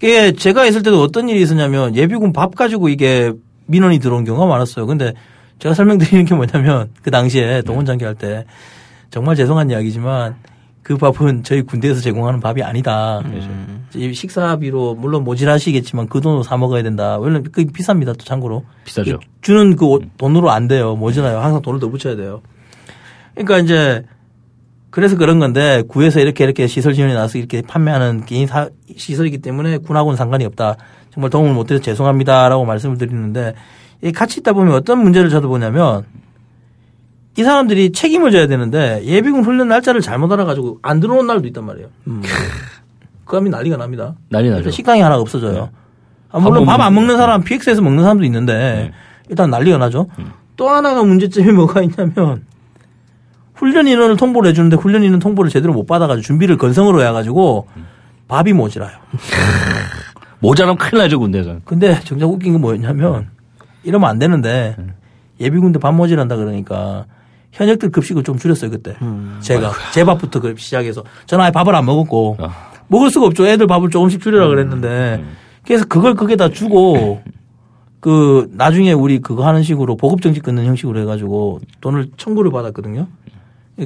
그게 제가 있을 때도 어떤 일이 있었냐면 예비군 밥 가지고 이게 민원이 들어온 경우가 많았어요. 근데 제가 설명드리는 게 뭐냐면 그 당시에 동원장기 할 때 정말 죄송한 이야기지만 그 밥은 저희 군대에서 제공하는 밥이 아니다. 식사비로 물론 모질하시겠지만 그 돈으로 사 먹어야 된다. 왜냐면 그게 비쌉니다. 또 참고로. 비싸죠. 주는 그 돈으로 안 돼요. 모자라요. 항상 돈을 더 붙여야 돼요. 그러니까 이제 그래서 그런 건데 구에서 이렇게 시설 지원이 나와서 이렇게 판매하는 개인 시설이기 때문에 군하고는 상관이 없다. 정말 도움을 못 드려서 죄송합니다라고 말씀을 드리는데 같이 있다 보면 어떤 문제를 저도 보냐면 이 사람들이 책임을 져야 되는데 예비군 훈련 날짜를 잘못 알아가지고 안 들어온 날도 있단 말이에요. 그 하면 난리가 납니다. 난리 나죠. 식당이 하나가 없어져요. 네. 물론 밥 안 먹는 사람 PX에서 먹는 사람도 있는데 일단 난리가 나죠. 또 하나가 문제점이 뭐가 있냐면 훈련 인원을 통보를 해주는데 훈련 인원 통보를 제대로 못 받아가지고 준비를 건성으로 해가지고 밥이 모자라요. 모자라면 큰일 나죠, 군대에서. 근데 정작 웃긴 건 뭐였냐면 이러면 안 되는데 예비군대 밥 모자란다 그러니까 현역들 급식을 좀 줄였어요, 그때. 제가. 제 밥부터 시작해서. 저는 아예 밥을 안 먹었고 먹을 수가 없죠. 애들 밥을 조금씩 줄이라 그랬는데 그래서 그걸 그게 다 주고 나중에 우리 그거 하는 식으로 보급정지 끊는 형식으로 해가지고 돈을 청구를 받았거든요.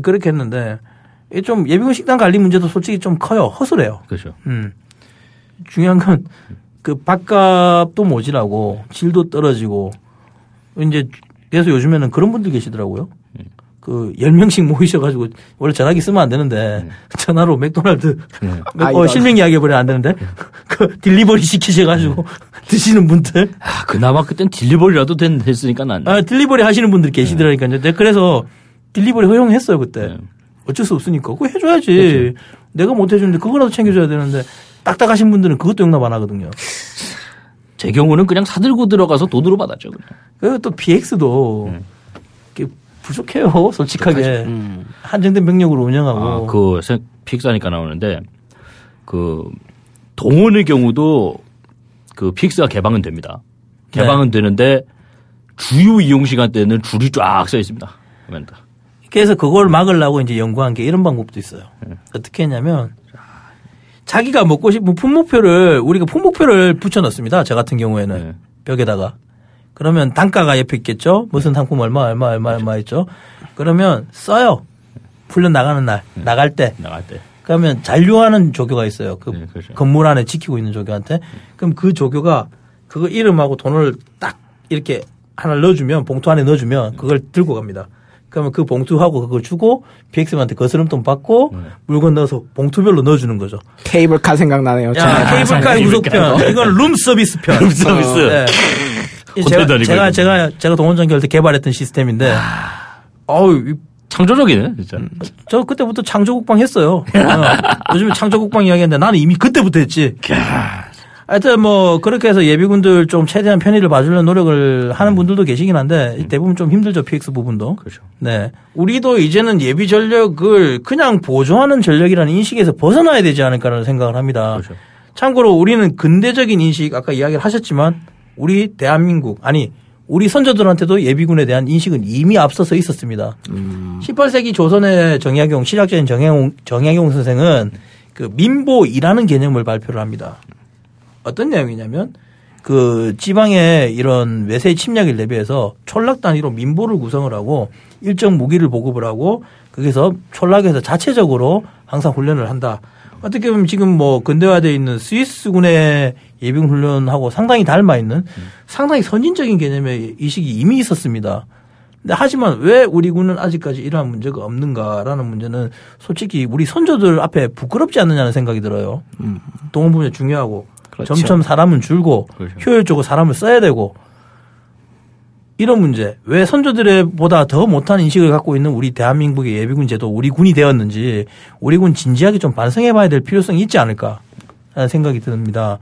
그렇게 했는데 좀 예비군 식당 관리 문제도 솔직히 좀 커요. 허술해요. 그렇죠. 중요한 건 그 밥값도 모자라고 질도 떨어지고 이제 그래서 요즘에는 그런 분들 계시더라고요. 10명씩 모이셔가지고 원래 전화기 쓰면 안 되는데 전화로 맥도날드 실명 이야기 해버리면 안 되는데 그 딜리버리 시키셔가지고 드시는 분들. 아, 그나마 그땐 딜리버리라도 됐으니까 난. 딜리버리 하시는 분들 계시더라니까요. 그래서 딜리버리 허용했어요 그때. 어쩔 수 없으니까. 그거 해줘야지. 그렇죠. 내가 못 해주는데 그거라도 챙겨줘야 되는데 딱딱하신 분들은 그것도 용납 안 하거든요. 제 경우는 그냥 사들고 들어가서 돈으로 받았죠. 그리고 또 PX도 부족해요. 솔직하게. 한정된 병력으로 운영하고. PX하니까 나오는데 동원의 경우도 PX가 개방은 됩니다. 개방은 되는데 주요 이용 시간대는 줄이 쫙 서 있습니다. 그래서 그걸 막으려고 이제 연구한 게 이런 방법도 있어요. 어떻게 했냐면 자기가 먹고 싶은 우리가 품목표를 붙여 넣습니다. 저 같은 경우에는 벽에다가. 그러면 단가가 옆에 있겠죠. 무슨 상품 얼마 있죠. 그러면 써요. 훈련 나가는 날, 나갈 때. 그러면 잔류하는 조교가 있어요. 그렇죠. 건물 안에 지키고 있는 조교한테. 그럼 그 조교가 그거 이름하고 돈을 딱 이렇게 하나 넣어주면 봉투 안에 넣어주면 그걸 들고 갑니다. 그러면 그 봉투하고 그걸 주고 PX한테 거스름돈 받고 물건 넣어서 봉투별로 넣어주는 거죠. 케이블카 생각나네요. 케이블카의 구속편. 이건 룸 서비스 편. 룸 서비스. 네. 제가 동원전기 할 때 개발했던 시스템인데 창조적이네, 진짜. 저 그때부터 창조국방 했어요. 요즘에 창조국방 이야기하는데 나는 이미 그때부터 했지. 하여튼 뭐 그렇게 해서 예비군들 좀 최대한 편의를 봐주려는 노력을 하는 분들도 계시긴 한데 대부분 좀 힘들죠. PX 부분도. 그렇죠. 네. 우리도 이제는 예비 전력을 그냥 보조하는 전력이라는 인식에서 벗어나야 되지 않을까라는 생각을 합니다. 그렇죠. 참고로 우리는 근대적인 인식 아까 이야기를 하셨지만 우리 대한민국 아니 우리 선조들한테도 예비군에 대한 인식은 이미 앞서서 있었습니다. 18세기 조선의 정약용 실학자인 정약용 선생은 그 민보이라는 개념을 발표를 합니다. 어떤 내용이냐면 그 지방의 이런 외세의 침략을 대비해서 촌락 단위로 민보를 구성을 하고 일정 무기를 보급을 하고 거기서 촌락에서 자체적으로 항상 훈련을 한다. 어떻게 보면 지금 뭐 근대화되어 있는 스위스군의 예비군 훈련하고 상당히 닮아 있는 상당히 선진적인 개념의 의식이 이미 있었습니다. 근데 하지만 왜 우리 군은 아직까지 이러한 문제가 없는가라는 문제는 솔직히 우리 선조들 앞에 부끄럽지 않느냐는 생각이 들어요. 동원 분야 중요하고 그렇죠. 점점 사람은 줄고 그렇죠. 효율적으로 사람을 써야 되고 이런 문제 왜 선조들보다 더 못한 인식을 갖고 있는 우리 대한민국의 예비군 제도 우리 군이 되었는지 우리 군 진지하게 좀 반성해 봐야 될 필요성이 있지 않을까 하는 생각이 듭니다.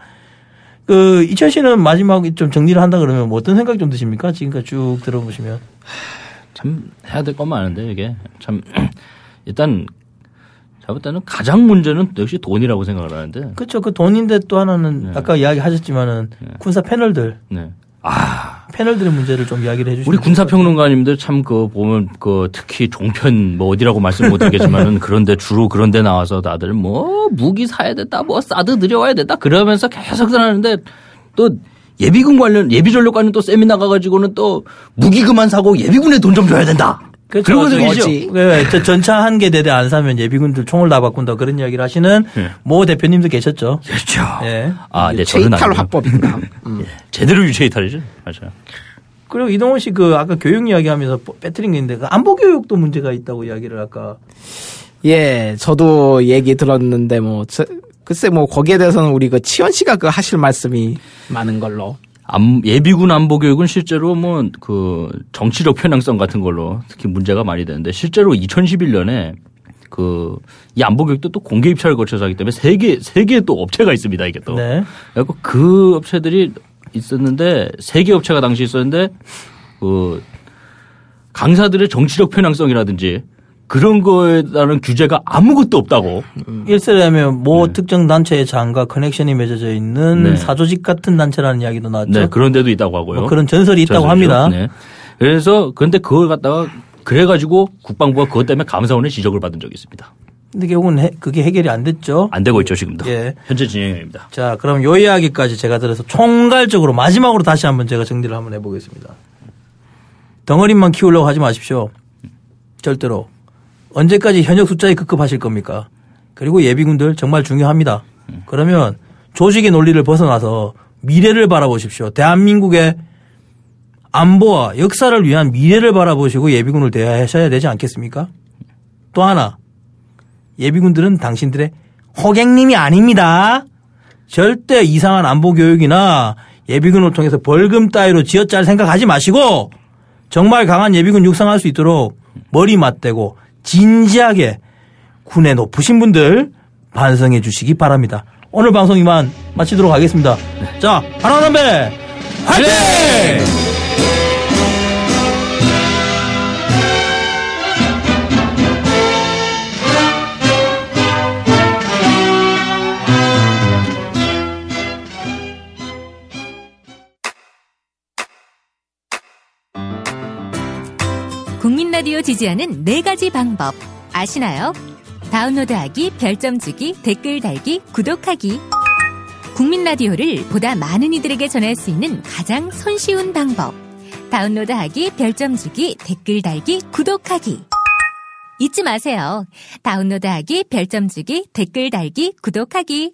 그 이천 씨는 마지막에 좀 정리를 한다 그러면 뭐 어떤 생각이 좀 드십니까? 지금까지 쭉 들어보시면. 참 해야 될 건 많은데 이게 참 일단 제가 볼 때는 가장 문제는 역시 돈이라고 생각을 하는데. 그렇죠. 그 돈인데 또 하나는 네. 아까 이야기하셨지만은 네. 군사 패널들. 네. 패널들의 문제를 좀 이야기를 해주시죠. 우리 군사평론가님들 참 그 보면 그 특히 종편 뭐 어디라고 말씀 못 드리겠지만은 그런데 주로 그런데 나와서 다들 뭐 무기 사야 된다 뭐 사드 들여와야 된다 그러면서 계속 하는데 또 예비군 관련 예비 전력 관련 또 세미나 가가지고는 또 무기 그만 사고 예비군에 돈 좀 줘야 된다. 그렇죠. 그러거든요. 네, 전차 한 개 대대 안 사면 예비군들 총을 다 바꾼다 그런 이야기를 하시는 네. 모 대표님도 계셨죠. 그렇죠. 네. 네, 저는 체이탈 아니고요. 화법인가? 제대로 유체이탈이죠. 맞아요. 그리고 이동훈 씨 그 아까 교육 이야기하면서 빼뜨린 게 있는데 그 안보 교육도 문제가 있다고 이야기를 아까. 예, 저도 얘기 들었는데 글쎄 거기에 대해서는 우리 그 치현 씨가 그 하실 말씀이 많은 걸로. 예비군 안보 교육은 실제로 뭐 그 정치적 편향성 같은 걸로 특히 문제가 많이 되는데 실제로 2011년에 그 이 안보 교육도 또 공개 입찰을 거쳐서 하기 때문에 세 개 또 업체가 있습니다 이게 또. 네. 그래서 그 업체들이 있었는데 세 개 업체가 당시 있었는데 그 강사들의 정치적 편향성이라든지 그런 거에 따른 규제가 아무것도 없다고. 일설하면 모 특정 단체의 장과 커넥션이 맺어져 있는 네. 사조직 같은 단체라는 이야기도 나왔죠. 네, 그런 데도 있다고 하고요. 뭐 그런 전설이 있다고 전설이죠. 합니다. 네. 그래서 그런데 그걸 갖다가 그래가지고 국방부가 그것 때문에 감사원의 지적을 받은 적이 있습니다. 근데 결국은 그게 해결이 안 됐죠. 안 되고 있죠 지금도. 예. 현재 진행형입니다. 자, 그럼 요 이야기까지 제가 들어서 총괄적으로 마지막으로 다시 한번 제가 정리를 한번 해보겠습니다. 덩어리만 키우려고 하지 마십시오. 절대로. 언제까지 현역 숫자에 급급하실 겁니까? 그리고 예비군들 정말 중요합니다. 그러면 조직의 논리를 벗어나서 미래를 바라보십시오. 대한민국의 안보와 역사를 위한 미래를 바라보시고 예비군을 대하셔야 되지 않겠습니까? 또 하나. 예비군들은 당신들의 호객님이 아닙니다. 절대 이상한 안보 교육이나 예비군을 통해서 벌금 따위로 쥐어짤 생각하지 마시고 정말 강한 예비군 육성할 수 있도록 머리 맞대고 진지하게 군에 높으신 분들 반성해 주시기 바랍니다. 오늘 방송 이만 마치도록 하겠습니다. 자, 하나 담배 화이팅! 국민 라디오 지지하는 4가지 방법 아시나요? 다운로드하기, 별점 주기, 댓글 달기, 구독하기. 국민 라디오를 보다 많은 이들에게 전할 수 있는 가장 손쉬운 방법. 다운로드하기, 별점 주기, 댓글 달기, 구독하기. 잊지 마세요. 다운로드하기, 별점 주기, 댓글 달기, 구독하기.